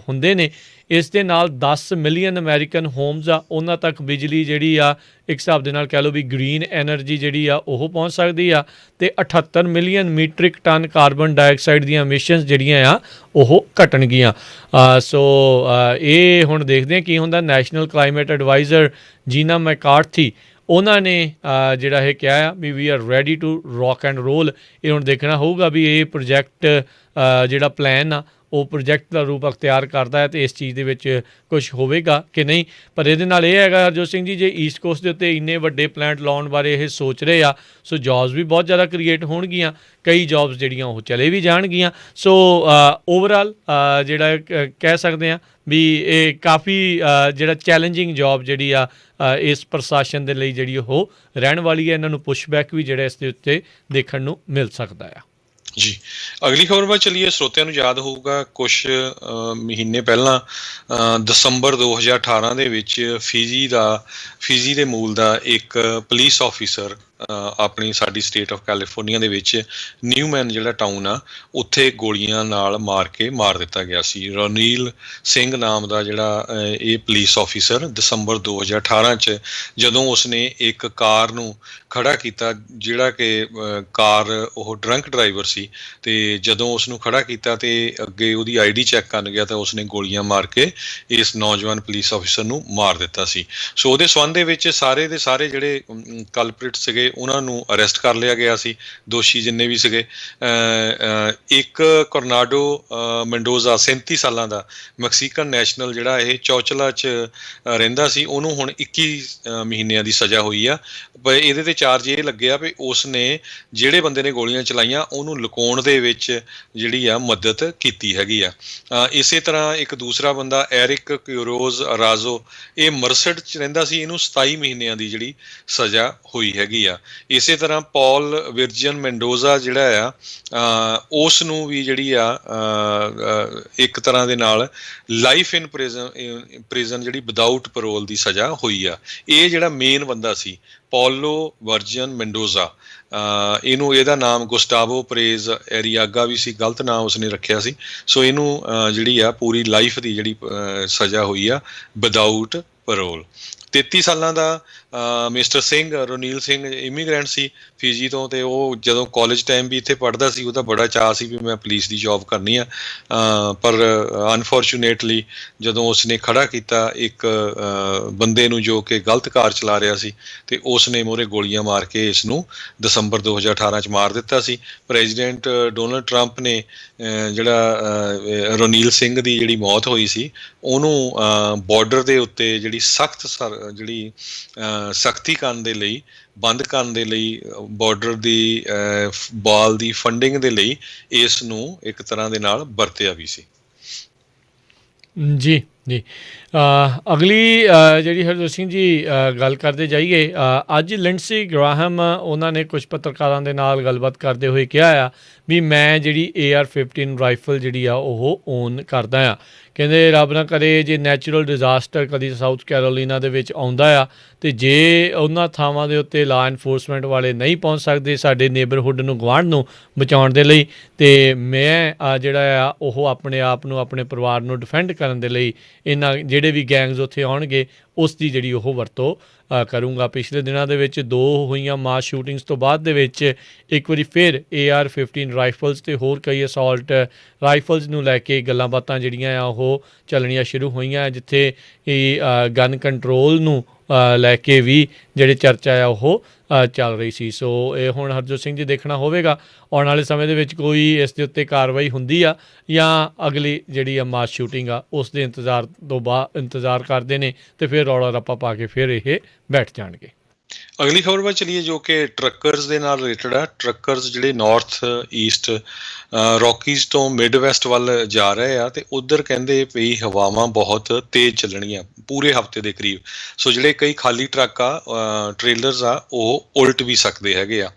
ਹੁੰਦੇ ਨੇ, ਇਸ ਦੇ ਨਾਲ 10 ਮਿਲੀਅਨ ਅਮਰੀਕਨ ਹੋਮਸ ਆ ਉਹਨਾਂ ਤੱਕ ਬਿਜਲੀ ਜਿਹੜੀ ਆ ਇੱਕ ਹਿਸਾਬ ਦੇ ਨਾਲ ਕਹਿ ਲਓ ਵੀ ਗ੍ਰੀਨ ਐਨਰਜੀ ਜਿਹੜੀ ਆ ਉਹ ਪਹੁੰਚ ਸਕਦੀ ਆ ਅਤੇ 78 million metric ton carbon dioxide ਦੀਆਂ ਐਮਿਸ਼ਨਸ ਜਿਹੜੀਆਂ ਆ ਉਹ ਘਟਣਗੀਆਂ। ਸੋ ਇਹ ਹੁਣ ਦੇਖਦੇ ਹਾਂ ਕੀ ਹੁੰਦਾ। National climate adviser Gina McCarthy ਉਹਨਾਂ ਨੇ ਜਿਹੜਾ ਇਹ ਕਿਹਾ ਆ we are ready to rock and roll. ਇਹ ਹੁਣ ਦੇਖਣਾ ਹੋਊਗਾ ਵੀ ਇਹ ਪ੍ਰੋਜੈਕਟ ਜਿਹੜਾ ਪਲਾਨ ਆ ਉਹ ਪ੍ਰੋਜੈਕਟ ਦਾ ਰੂਪ ਅਖਤਿਆਰ ਕਰਦਾ ਹੈ ਅਤੇ ਇਸ ਚੀਜ਼ ਦੇ ਵਿੱਚ ਕੁਝ ਹੋਵੇਗਾ ਕਿ ਨਹੀਂ। ਪਰ ਇਹਦੇ ਨਾਲ ਇਹ ਹੈਗਾ ਹਰਜੋਤ ਸਿੰਘ ਜੀ, ਜੇ ਈਸਟ ਕੋਸਟ ਦੇ ਉੱਤੇ ਇੰਨੇ ਵੱਡੇ ਪਲਾਂਟ ਲਾਉਣ ਬਾਰੇ ਇਹ ਸੋਚ ਰਹੇ ਆ, ਸੋ ਜੌਬਸ ਵੀ ਬਹੁਤ ਜ਼ਿਆਦਾ ਕ੍ਰੀਏਟ ਹੋਣਗੀਆਂ। ਕਈ ਜੌਬਸ ਜਿਹੜੀਆਂ ਉਹ ਚਲੇ ਵੀ ਜਾਣਗੀਆਂ। ਸੋ ਓਵਰਆਲ ਜਿਹੜਾ ਕਹਿ ਸਕਦੇ ਹਾਂ ਵੀ ਇਹ ਕਾਫੀ ਜਿਹੜਾ ਚੈਲੰਜਿੰਗ ਜੌਬ ਜਿਹੜੀ ਆ ਇਸ ਪ੍ਰਸ਼ਾਸਨ ਦੇ ਲਈ ਜਿਹੜੀ ਉਹ ਰਹਿਣ ਵਾਲੀ ਹੈ। ਇਹਨਾਂ ਨੂੰ ਪੁਸ਼ਬੈਕ ਵੀ ਜਿਹੜਾ ਇਸ ਦੇ ਉੱਤੇ ਦੇਖਣ ਨੂੰ ਮਿਲ ਸਕਦਾ ਆ। ਜੀ, ਅਗਲੀ ਖਬਰ ਵੱਲ ਚੱਲੀਏ। ਸਰੋਤਿਆਂ ਨੂੰ ਯਾਦ ਹੋਊਗਾ ਕੁਛ ਮਹੀਨੇ ਪਹਿਲਾਂ ਦਸੰਬਰ 2018 ਦੇ ਵਿੱਚ ਫਿਜੀ ਦੇ ਮੂਲ ਦਾ ਇੱਕ ਪੁਲਿਸ ਆਫਿਸਰ ਆਪਣੀ ਸਾਡੀ ਸਟੇਟ ਆਫ ਕੈਲੀਫੋਰਨੀਆ ਦੇ ਵਿੱਚ ਨਿਊਮੈਨ ਜਿਹੜਾ ਟਾਊਨ ਆ ਉੱਥੇ ਗੋਲੀਆਂ ਨਾਲ ਮਾਰ ਦਿੱਤਾ ਗਿਆ ਸੀ। ਰੋਨੀਲ ਸਿੰਘ ਨਾਮ ਦਾ ਜਿਹੜਾ ਇਹ ਪੁਲਿਸ ਆਫਿਸਰ ਦਸੰਬਰ 2018 'ਚ ਜਦੋਂ ਉਸਨੇ ਇੱਕ ਕਾਰ ਨੂੰ ਖੜਾ ਕੀਤਾ, ਜਿਹੜਾ ਕਿ ਕਾਰ ਉਹ ਡਰੰਕ ਡਰਾਈਵਰ ਸੀ, ਅਤੇ ਜਦੋਂ ਉਸ ਨੂੰ ਖੜਾ ਕੀਤਾ ਅਤੇ ਅੱਗੇ ਉਹਦੀ ID ਚੈੱਕ ਕਰਨ ਗਿਆ ਤਾਂ ਉਸਨੇ ਗੋਲੀਆਂ ਮਾਰ ਕੇ ਇਸ ਨੌਜਵਾਨ ਪੁਲਿਸ ਆਫਿਸਰ ਨੂੰ ਮਾਰ ਦਿੱਤਾ ਸੀ। ਸੋ ਉਹਦੇ ਸੰਬੰਧ ਦੇ ਵਿੱਚ ਸਾਰੇ ਦੇ ਸਾਰੇ ਜਿਹੜੇ ਕਲਪ੍ਰਿਟ ਸੀਗੇ ਉਹਨਾਂ ਨੂੰ ਅਰੈਸਟ ਕਰ ਲਿਆ ਗਿਆ ਸੀ, ਦੋਸ਼ੀ ਜਿੰਨੇ ਵੀ ਸੀਗੇ। ਇੱਕ ਕੋਰਨਾਡੋ ਮੈਂਡੋਜ਼ਾ 37 ਸਾਲਾਂ ਦਾ ਮੈਕਸੀਕਨ ਨੈਸ਼ਨਲ ਜਿਹੜਾ ਇਹ ਚੌਚਲਾ 'ਚ ਰਹਿੰਦਾ ਸੀ, ਉਹਨੂੰ ਹੁਣ 21 ਮਹੀਨਿਆਂ ਦੀ ਸਜ਼ਾ ਹੋਈ ਆ। ਪਰ ਇਹਦੇ 'ਤੇ ਚਾਰਜ ਇਹ ਲੱਗਿਆ ਵੀ ਉਸ ਨੇ ਜਿਹੜੇ ਬੰਦੇ ਨੇ ਗੋਲੀਆਂ ਚਲਾਈਆਂ ਉਹਨੂੰ ਲੁਕਾਉਣ ਦੇ ਵਿੱਚ ਜਿਹੜੀ ਆ ਮਦਦ ਕੀਤੀ ਹੈਗੀ ਆ। ਇਸੇ ਤਰ੍ਹਾਂ ਇੱਕ ਦੂਸਰਾ ਬੰਦਾ ਐਰਿਕ ਕਿਊਰੋਜ਼ ਰਾਜ਼ੋ, ਇਹ ਮਰਸਡ 'ਚ ਰਹਿੰਦਾ ਸੀ, ਇਹਨੂੰ 27 ਮਹੀਨਿਆਂ ਦੀ ਜਿਹੜੀ ਸਜ਼ਾ ਹੋਈ ਹੈਗੀ ਆ। ਇਸੇ ਤਰ੍ਹਾਂ ਪੌਲ ਵਿਰਜਨ ਮੈਂਡੋਜ਼ਾ ਜਿਹੜਾ ਆ ਉਸ ਨੂੰ ਵੀ ਜਿਹੜੀ ਆ ਇੱਕ ਤਰ੍ਹਾਂ ਦੇ ਨਾਲ ਲਾਈਫ ਇਨ ਪ੍ਰਿਜ਼ਨ ਜਿਹੜੀ ਵਿਦਾਊਟ ਪੈਰੋਲ ਦੀ ਸਜ਼ਾ ਹੋਈ ਆ। ਇਹ ਜਿਹੜਾ ਮੇਨ ਬੰਦਾ ਸੀ ਪੌਲੋ ਵਰਜਨ ਮੈਂਡੋਜ਼ਾ, ਇਹਦਾ ਨਾਮ ਗੁਸਟਾਵੋ ਪਰੇਜ਼ ਐਰੀਆਗਾ ਵੀ ਸੀ, ਗਲਤ ਨਾਮ ਉਸਨੇ ਰੱਖਿਆ ਸੀ। ਸੋ ਇਹਨੂੰ ਜਿਹੜੀ ਆ ਪੂਰੀ ਲਾਈਫ ਦੀ ਜਿਹੜੀ ਸਜ਼ਾ ਹੋਈ ਆ ਵਿਦਾਊਟ ਪੈਰੋਲ। 33 ਸਾਲਾਂ ਦਾ ਮਿਸਟਰ ਸਿੰਘ, ਰੋਨੀਲ ਸਿੰਘ ਇਮੀਗ੍ਰੈਂਟ ਸੀ ਫਿਜੀ ਤੋਂ, ਅਤੇ ਉਹ ਜਦੋਂ ਕਾਲਜ ਟਾਈਮ ਵੀ ਇੱਥੇ ਪੜ੍ਹਦਾ ਸੀ ਉਹਦਾ ਬੜਾ ਚਾਅ ਸੀ ਵੀ ਮੈਂ ਪੁਲਿਸ ਦੀ ਜੌਬ ਕਰਨੀ ਆ। ਪਰ ਅਨਫੋਰਚੂਨੇਟਲੀ ਜਦੋਂ ਉਸਨੇ ਖੜਾ ਕੀਤਾ ਇੱਕ ਬੰਦੇ ਨੂੰ ਜੋ ਕਿ ਗਲਤ ਕਾਰ ਚਲਾ ਰਿਹਾ ਸੀ, ਅਤੇ ਉਸ ਨੇ ਮੂਹਰੇ ਗੋਲੀਆਂ ਮਾਰ ਕੇ ਇਸ ਨੂੰ ਦਸੰਬਰ 2018 'ਚ ਮਾਰ ਦਿੱਤਾ ਸੀ। ਪ੍ਰੈਜ਼ੀਡੈਂਟ ਡੋਨਲਡ ਟਰੰਪ ਨੇ ਜਿਹੜਾ ਰੋਨੀਲ ਸਿੰਘ ਦੀ ਜਿਹੜੀ ਮੌਤ ਹੋਈ ਸੀ ਉਹਨੂੰ ਬਾਰਡਰ ਦੇ ਉੱਤੇ ਜਿਹੜੀ ਸਖਤੀ ਕਰਨ ਦੇ ਲਈ, ਬੰਦ ਕਰਨ ਦੇ ਲਈ, ਬਾਰਡਰ ਦੀ ਬਾਲ ਦੀ ਫੰਡਿੰਗ ਦੇ ਲਈ ਇਸ ਨੂੰ ਇੱਕ ਤਰ੍ਹਾਂ ਦੇ ਨਾਲ ਵਰਤਿਆ ਵੀ ਸੀ। ਜੀ ਜੀ, ਅਗਲੀ ਜਿਹੜੀ ਹਰਜੋਤ ਸਿੰਘ ਜੀ ਗੱਲ ਕਰਦੇ ਜਾਈਏ, ਅੱਜ ਲਿੰਡਸੀ ਗ੍ਰਾਹਮ ਉਹਨਾਂ ਨੇ ਕੁਝ ਪੱਤਰਕਾਰਾਂ ਦੇ ਨਾਲ ਗੱਲਬਾਤ ਕਰਦੇ ਹੋਏ ਕਿਹਾ ਆ ਵੀ ਮੈਂ ਜਿਹੜੀ AR-15 ਰਾਈਫਲ ਜਿਹੜੀ ਆ ਉਹ ਓਨ ਕਰਦਾ ਆ। ਕਹਿੰਦੇ ਰੱਬ ਨਾ ਕਰੇ ਜੇ ਨੈਚੁਰਲ ਡਿਜ਼ਾਸਟਰ ਕਦੀ ਸਾਊਥ ਕੈਰੋਲੀਨਾ ਦੇ ਵਿੱਚ ਆਉਂਦਾ ਆ ਅਤੇ ਜੇ ਉਹਨਾਂ ਥਾਵਾਂ ਦੇ ਉੱਤੇ ਲਾ ਇਨਫੋਰਸਮੈਂਟ ਵਾਲੇ ਨਹੀਂ ਪਹੁੰਚ ਸਕਦੇ ਸਾਡੇ ਨੇਬਰਹੁੱਡ ਨੂੰ, ਗੁਆਂਢ ਨੂੰ ਬਚਾਉਣ ਦੇ ਲਈ, ਅਤੇ ਮੈਂ ਜਿਹੜਾ ਆ ਉਹ ਆਪਣੇ ਆਪ ਨੂੰ, ਆਪਣੇ ਪਰਿਵਾਰ ਨੂੰ ਡਿਫੈਂਡ ਕਰਨ ਦੇ ਲਈ ਇਹਨਾਂ ਜਿਹੜੇ ਵੀ ਗੈਂਗਸ ਉੱਥੇ ਆਉਣਗੇ ਉਸ ਦੀ ਜਿਹੜੀ ਉਹ ਵਰਤੋਂ ਕਰੂੰਗਾ। ਪਿਛਲੇ ਦਿਨਾਂ ਦੇ ਵਿੱਚ 2 ਹੋਈਆਂ ਮਾਸ ਸ਼ੂਟਿੰਗਸ ਤੋਂ ਬਾਅਦ ਦੇ ਵਿੱਚ ਇੱਕ ਵਾਰੀ ਫਿਰ AR-15 ਰਾਈਫਲਸ ਅਤੇ ਹੋਰ ਕਈ ਅਸੌਲਟ ਰਾਈਫਲਸ ਨੂੰ ਲੈ ਕੇ ਗੱਲਾਂ ਬਾਤਾਂ ਜਿਹੜੀਆਂ ਆ ਉਹ ਚੱਲਣੀਆਂ ਸ਼ੁਰੂ ਹੋਈਆਂ, ਜਿੱਥੇ ਗਨ ਕੰਟਰੋਲ ਨੂੰ ਲੈ ਕੇ ਵੀ ਜਿਹੜੇ ਚਰਚਾ ਆ ਉਹ ਚੱਲ ਰਹੀ ਸੀ। ਸੋ ਇਹ ਹੁਣ ਹਰਜੋਤ ਸਿੰਘ ਜੀ ਦੇਖਣਾ ਹੋਵੇਗਾ ਆਉਣ ਵਾਲੇ ਸਮੇਂ ਦੇ ਵਿੱਚ ਕੋਈ ਇਸ ਦੇ ਉੱਤੇ ਕਾਰਵਾਈ ਹੁੰਦੀ ਆ ਜਾਂ ਅਗਲੀ ਜਿਹੜੀ ਆ ਮਾਸ ਸ਼ੂਟਿੰਗ ਆ ਉਸ ਦੇ ਇੰਤਜ਼ਾਰ ਕਰਦੇ ਨੇ ਅਤੇ ਫਿਰ ਰੌਲਾ ਰੱਪਾ ਪਾ ਕੇ ਫਿਰ ਇਹ ਬੈਠ ਜਾਣਗੇ। ਅਗਲੀ ਖਬਰ ਵੱਲ ਚਲੀਏ ਜੋ ਕਿ ਟਰੱਕਰਸ ਦੇ ਨਾਲ ਰਿਲੇਟਡ ਆ। ਟਰੱਕਰਸ ਜਿਹੜੇ ਨਾਰਥ ਈਸਟ ਰੌਕੀਜ਼ ਤੋਂ ਮਿਡ ਵੈਸਟ ਵੱਲ ਜਾ ਰਹੇ ਆ ਅਤੇ ਉੱਧਰ ਕਹਿੰਦੇ ਵੀ ਹਵਾਵਾਂ ਬਹੁਤ ਤੇਜ਼ ਚੱਲਣਗੀਆਂ ਪੂਰੇ ਹਫ਼ਤੇ ਦੇ ਕਰੀਬ। ਸੋ ਜਿਹੜੇ ਕਈ ਖਾਲੀ ਟਰੱਕ ਆ ਟ੍ਰੇਲਰਸ ਆ ਉਹ ਉਲਟ ਵੀ ਸਕਦੇ ਹੈਗੇ ਆ।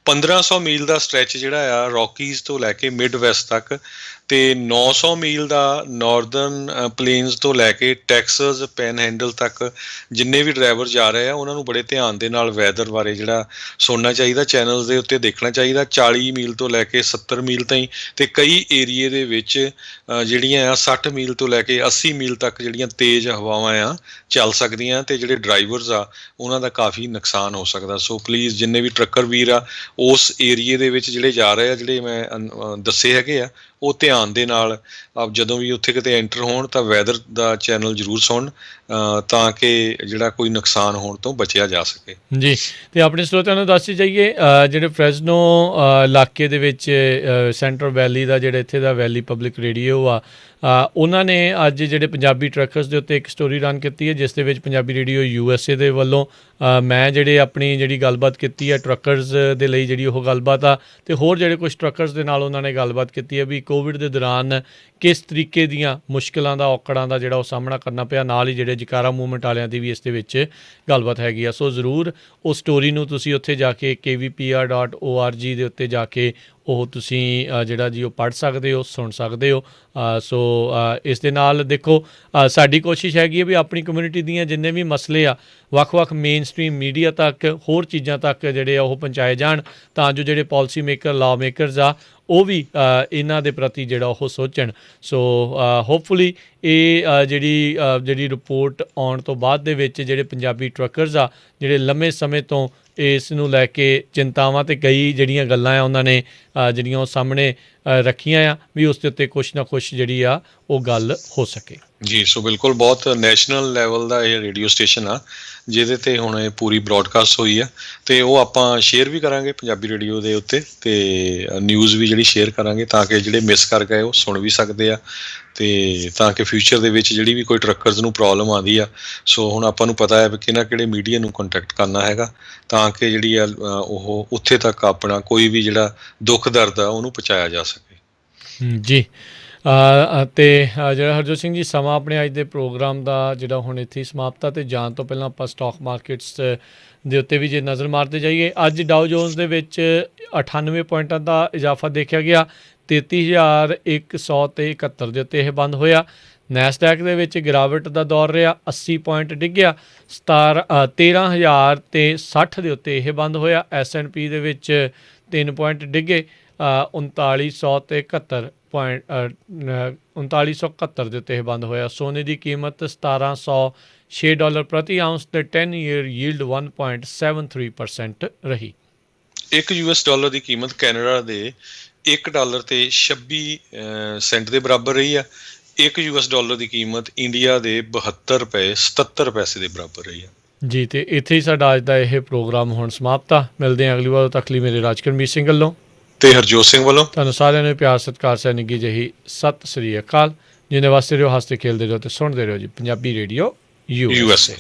1500 ਮੀਲ ਦਾ ਸਟ੍ਰੈਚ ਜਿਹੜਾ ਆ ਰੌਕੀਜ਼ ਤੋਂ ਲੈ ਕੇ ਮਿਡ ਵੈਸਟ ਤੱਕ ਅਤੇ 900 ਮੀਲ ਦਾ ਨਾਰਦਰਨ ਪਲੇਨਸ ਤੋਂ ਲੈ ਕੇ ਟੈਕਸਸ ਪੈਨ ਹੈਂਡਲ ਤੱਕ ਜਿੰਨੇ ਵੀ ਡਰਾਈਵਰ ਜਾ ਰਹੇ ਆ ਉਹਨਾਂ ਨੂੰ ਬੜੇ ਧਿਆਨ ਦੇ ਨਾਲ ਵੈਦਰ ਬਾਰੇ ਜਿਹੜਾ ਸੁਣਨਾ ਚਾਹੀਦਾ, ਚੈਨਲਸ ਦੇ ਉੱਤੇ ਦੇਖਣਾ ਚਾਹੀਦਾ। 40 ਮੀਲ ਤੋਂ ਲੈ ਕੇ 70 ਮੀਲ ਤਾਈਂ ਅਤੇ ਕਈ ਏਰੀਏ ਦੇ ਵਿੱਚ ਜਿਹੜੀਆਂ ਆ 60 ਮੀਲ ਤੋਂ ਲੈ ਕੇ 80 ਮੀਲ ਤੱਕ ਜਿਹੜੀਆਂ ਤੇਜ਼ ਹਵਾਵਾਂ ਆ ਚੱਲ ਸਕਦੀਆਂ ਅਤੇ ਜਿਹੜੇ ਡਰਾਈਵਰਸ ਆ ਉਹਨਾਂ ਦਾ ਕਾਫੀ ਨੁਕਸਾਨ ਹੋ ਸਕਦਾ। ਸੋ ਪਲੀਜ਼ ਜਿੰਨੇ ਵੀ ਟਰੱਕਰ ਵੀਰ ਆ ਉਸ ਏਰੀਏ ਦੇ ਵਿੱਚ ਜਿਹੜੇ ਜਾ ਰਹੇ ਆ, ਜਿਹੜੇ ਮੈਂ ਦੱਸੇ ਹੈਗੇ ਆ, ਉਹ ਧਿਆਨ ਦੇ ਨਾਲ ਜਦੋਂ ਵੀ ਉੱਥੇ ਕਿਤੇ ਐਂਟਰ ਹੋਣ ਤਾਂ ਵੈਦਰ ਦਾ ਚੈਨਲ ਜ਼ਰੂਰ ਸੁਣਨ ਤਾਂ ਕਿ ਜਿਹੜਾ ਕੋਈ ਨੁਕਸਾਨ ਹੋਣ ਤੋਂ ਬਚਿਆ ਜਾ ਸਕੇ। ਜੀ, ਅਤੇ ਆਪਣੇ ਸਰੋਤਿਆਂ ਨੂੰ ਦੱਸੀ ਜਾਈਏ ਜਿਹੜੇ ਫਰੈਜ਼ਨੋ ਇਲਾਕੇ ਦੇ ਵਿੱਚ ਸੈਂਟਰਲ ਵੈਲੀ ਦਾ ਜਿਹੜਾ ਇੱਥੇ ਦਾ ਵੈਲੀ ਪਬਲਿਕ ਰੇਡੀਓ ਆ ਉਹਨਾਂ ਨੇ ਅੱਜ ਜਿਹੜੇ ਪੰਜਾਬੀ ਟਰੱਕਰਸ ਦੇ ਉੱਤੇ ਇੱਕ ਸਟੋਰੀ ਰਨ ਕੀਤੀ ਹੈ, ਜਿਸ ਦੇ ਵਿੱਚ ਪੰਜਾਬੀ ਰੇਡੀਓ USA ਦੇ ਵੱਲੋਂ ਮੈਂ ਆਪਣੀ ਜਿਹੜੀ ਗੱਲਬਾਤ ਕੀਤੀ ਹੈ ਟਰੱਕਰਸ ਦੇ ਲਈ ਜਿਹੜੀ ਉਹ ਗੱਲਬਾਤ ਆ ਅਤੇ ਹੋਰ ਜਿਹੜੇ ਕੁਛ ਟਰੱਕਰਸ ਦੇ ਨਾਲ ਉਹਨਾਂ ਨੇ ਗੱਲਬਾਤ ਕੀਤੀ ਹੈ ਵੀ ਕੋਵਿਡ ਦੇ ਦੌਰਾਨ ਕਿਸ ਤਰੀਕੇ ਦੀਆਂ ਮੁਸ਼ਕਿਲਾਂ ਦਾ ਔਕੜਾਂ ਦਾ ਜਿਹੜਾ ਉਹ ਸਾਹਮਣਾ ਕਰਨਾ ਪਿਆ। ਨਾਲ ਹੀ ਜਿਹੜੇ ਜਕਾਰਾ ਮੂਵਮੈਂਟ ਵਾਲਿਆਂ ਦੀ ਵੀ ਇਸ ਦੇ ਵਿੱਚ ਗੱਲਬਾਤ ਹੈਗੀ ਆ। ਸੋ ਜ਼ਰੂਰ ਉਹ ਸਟੋਰੀ ਨੂੰ ਤੁਸੀਂ ਉੱਥੇ ਜਾ ਕੇ kvpr.org ਦੇ ਉੱਤੇ ਜਾ ਕੇ ਉਹ ਤੁਸੀਂ ਜਿਹੜਾ ਜੀ ਉਹ ਪੜ੍ਹ ਸਕਦੇ ਹੋ, ਸੁਣ ਸਕਦੇ ਹੋ। ਸੋ ਇਸ ਦੇ ਨਾਲ ਦੇਖੋ ਸਾਡੀ ਕੋਸ਼ਿਸ਼ ਹੈਗੀ ਹੈ ਵੀ ਆਪਣੀ ਕਮਿਊਨਿਟੀ ਦੀਆਂ ਜਿੰਨੇ ਵੀ ਮਸਲੇ ਆ ਵੱਖ-ਵੱਖ ਮੇਨ ਸਟਰੀਮ ਮੀਡੀਆ ਤੱਕ ਹੋਰ ਚੀਜ਼ਾਂ ਤੱਕ ਜਿਹੜੇ ਆ ਉਹ ਪਹੁੰਚਾਏ ਜਾਣ ਤਾਂ ਜੋ ਜਿਹੜੇ ਪਾਲਿਸੀ ਮੇਕਰ ਲਾ ਮੇਕਰਸ ਆ ਉਹ ਵੀ ਇਹਨਾਂ ਦੇ ਪ੍ਰਤੀ ਜਿਹੜਾ ਉਹ ਸੋਚਣ। ਸੋ ਹੋਪਫੁਲੀ ਇਹ ਜਿਹੜੀ ਰਿਪੋਰਟ ਆਉਣ ਤੋਂ ਬਾਅਦ ਦੇ ਵਿੱਚ ਜਿਹੜੇ ਪੰਜਾਬੀ ਟਰੱਕਰਸ ਆ ਜਿਹੜੇ ਲੰਮੇ ਸਮੇਂ ਤੋਂ ਇਸ ਨੂੰ ਲੈ ਕੇ ਚਿੰਤਾਵਾਂ ਅਤੇ ਕਈ ਜਿਹੜੀਆਂ ਗੱਲਾਂ ਆ ਉਹਨਾਂ ਨੇ ਜਿਹੜੀਆਂ ਉਹ ਸਾਹਮਣੇ ਰੱਖੀਆਂ ਆ ਵੀ ਉਸ ਦੇ ਉੱਤੇ ਕੁਛ ਨਾ ਕੁਛ ਜਿਹੜੀ ਆ ਉਹ ਗੱਲ ਹੋ ਸਕੇ। ਜੀ, ਸੋ ਬਿਲਕੁਲ ਬਹੁਤ ਨੈਸ਼ਨਲ ਲੈਵਲ ਦਾ ਇਹ ਰੇਡੀਓ ਸਟੇਸ਼ਨ ਆ ਜਿਹਦੇ 'ਤੇ ਹੁਣ ਇਹ ਪੂਰੀ ਬਰੋਡਕਾਸਟ ਹੋਈ ਆ ਅਤੇ ਉਹ ਆਪਾਂ ਸ਼ੇਅਰ ਵੀ ਕਰਾਂਗੇ ਪੰਜਾਬੀ ਰੇਡੀਓ ਦੇ ਉੱਤੇ ਅਤੇ ਨਿਊਜ਼ ਵੀ ਜਿਹੜੀ ਸ਼ੇਅਰ ਕਰਾਂਗੇ ਤਾਂ ਕਿ ਜਿਹੜੇ ਮਿਸ ਕਰ ਗਏ ਉਹ ਸੁਣ ਵੀ ਸਕਦੇ ਆ ਅਤੇ ਤਾਂ ਕਿ ਫਿਊਚਰ ਦੇ ਵਿੱਚ ਜਿਹੜੀ ਵੀ ਕੋਈ ਟਰੱਕਰਸ ਨੂੰ ਪ੍ਰੋਬਲਮ ਆਉਂਦੀ ਆ ਸੋ ਹੁਣ ਆਪਾਂ ਨੂੰ ਪਤਾ ਹੈ ਵੀ ਕਿਹੜੇ ਮੀਡੀਆ ਨੂੰ ਕੰਟੈਕਟ ਕਰਨਾ ਹੈਗਾ ਤਾਂ ਕਿ ਜਿਹੜੀ ਆ ਉਹ ਉੱਥੇ ਤੱਕ ਆਪਣਾ ਕੋਈ ਵੀ ਜਿਹੜਾ ਦੁੱਖ ਦਰਦ ਆ ਉਹਨੂੰ ਪਹੁੰਚਾਇਆ ਜਾ ਸਕੇ। ਜੀ, ਅਤੇ ਜਿਹੜਾ ਹਰਜੋਤ ਸਿੰਘ ਜੀ ਸਮਾਂ ਆਪਣੇ ਅੱਜ ਦੇ ਪ੍ਰੋਗਰਾਮ ਦਾ ਜਿਹੜਾ ਹੁਣ ਇੱਥੇ ਹੀ ਸਮਾਪਤ ਆ ਅਤੇ ਜਾਣ ਤੋਂ ਪਹਿਲਾਂ ਆਪਾਂ ਸਟਾਕ ਮਾਰਕੀਟਸ ਦੇ ਉੱਤੇ ਵੀ ਜੇ ਨਜ਼ਰ ਮਾਰਦੇ ਜਾਈਏ ਅੱਜ ਡਾਓ ਜੋਨਸ ਦੇ ਵਿੱਚ 98 ਪੁਆਇੰਟਾਂ ਦਾ ਇਜ਼ਾਫਾ ਦੇਖਿਆ ਗਿਆ, 33,171 ਦੇ ਉੱਤੇ ਇਹ ਬੰਦ ਹੋਇਆ। ਨੈਸਡੈਕ ਦੇ ਵਿੱਚ ਗਿਰਾਵਟ ਦਾ ਦੌਰ ਰਿਹਾ, 80 ਪੁਆਇੰਟ ਡਿੱਗਿਆ, 13,060 ਦੇ ਉੱਤੇ ਇਹ ਬੰਦ ਹੋਇਆ। S&P ਦੇ ਵਿੱਚ 3 ਪੁਆਇੰਟ ਡਿੱਗੇ, 3971 ਦੇ ਉੱਤੇ ਇਹ ਬੰਦ ਹੋਇਆ। ਸੋਨੇ ਦੀ ਕੀਮਤ $1,706 ਪ੍ਰਤੀ ਆਉਂਸ ਅਤੇ 10 ਈਅਰ ਯੀਲਡ 1.73% ਰਹੀ। ਇੱਕ $1 ਦੀ ਕੀਮਤ ਕੈਨੇਡਾ ਦੇ $1 ਤੇ 26 ਸੈਂਟ ਦੇ ਬਰਾਬਰ ਰਹੀ ਆ। ਇੱਕ $1 ਦੀ ਕੀਮਤ ਇੰਡੀਆ ਦੇ 72 ਰੁਪਏ 77 ਪੈਸੇ ਦੇ ਬਰਾਬਰ ਰਹੀ ਆ। ਜੀ, ਅਤੇ ਇੱਥੇ ਹੀ ਸਾਡਾ ਅੱਜ ਦਾ ਇਹ ਪ੍ਰੋਗਰਾਮ ਹੁਣ ਸਮਾਪਤ ਆ। ਮਿਲਦੇ ਹਾਂ ਅਗਲੀ ਵਾਰ, ਤੱਕ ਲਈ ਮੇਰੇ ਰਾਜਕਰਮੀਤ ਸਿੰਘ ਵੱਲੋਂ ਤੇ ਹਰਜੋਤ ਸਿੰਘ ਵੱਲੋਂ ਤੁਹਾਨੂੰ ਸਾਰਿਆਂ ਨੂੰ ਪਿਆਰ ਸਤਿਕਾਰ ਸਹਿ ਨਿੱਘੀ ਜਿਹੀ ਸਤਿ ਸ੍ਰੀ ਅਕਾਲ। ਜਿਹਦੇ ਵਾਸਤੇ ਰਹੋ, ਹੱਸਦੇ ਖੇਲਦੇ ਰਹੋ ਅਤੇ ਸੁਣਦੇ ਰਹੋ ਜੀ ਪੰਜਾਬੀ ਰੇਡੀਓ USA।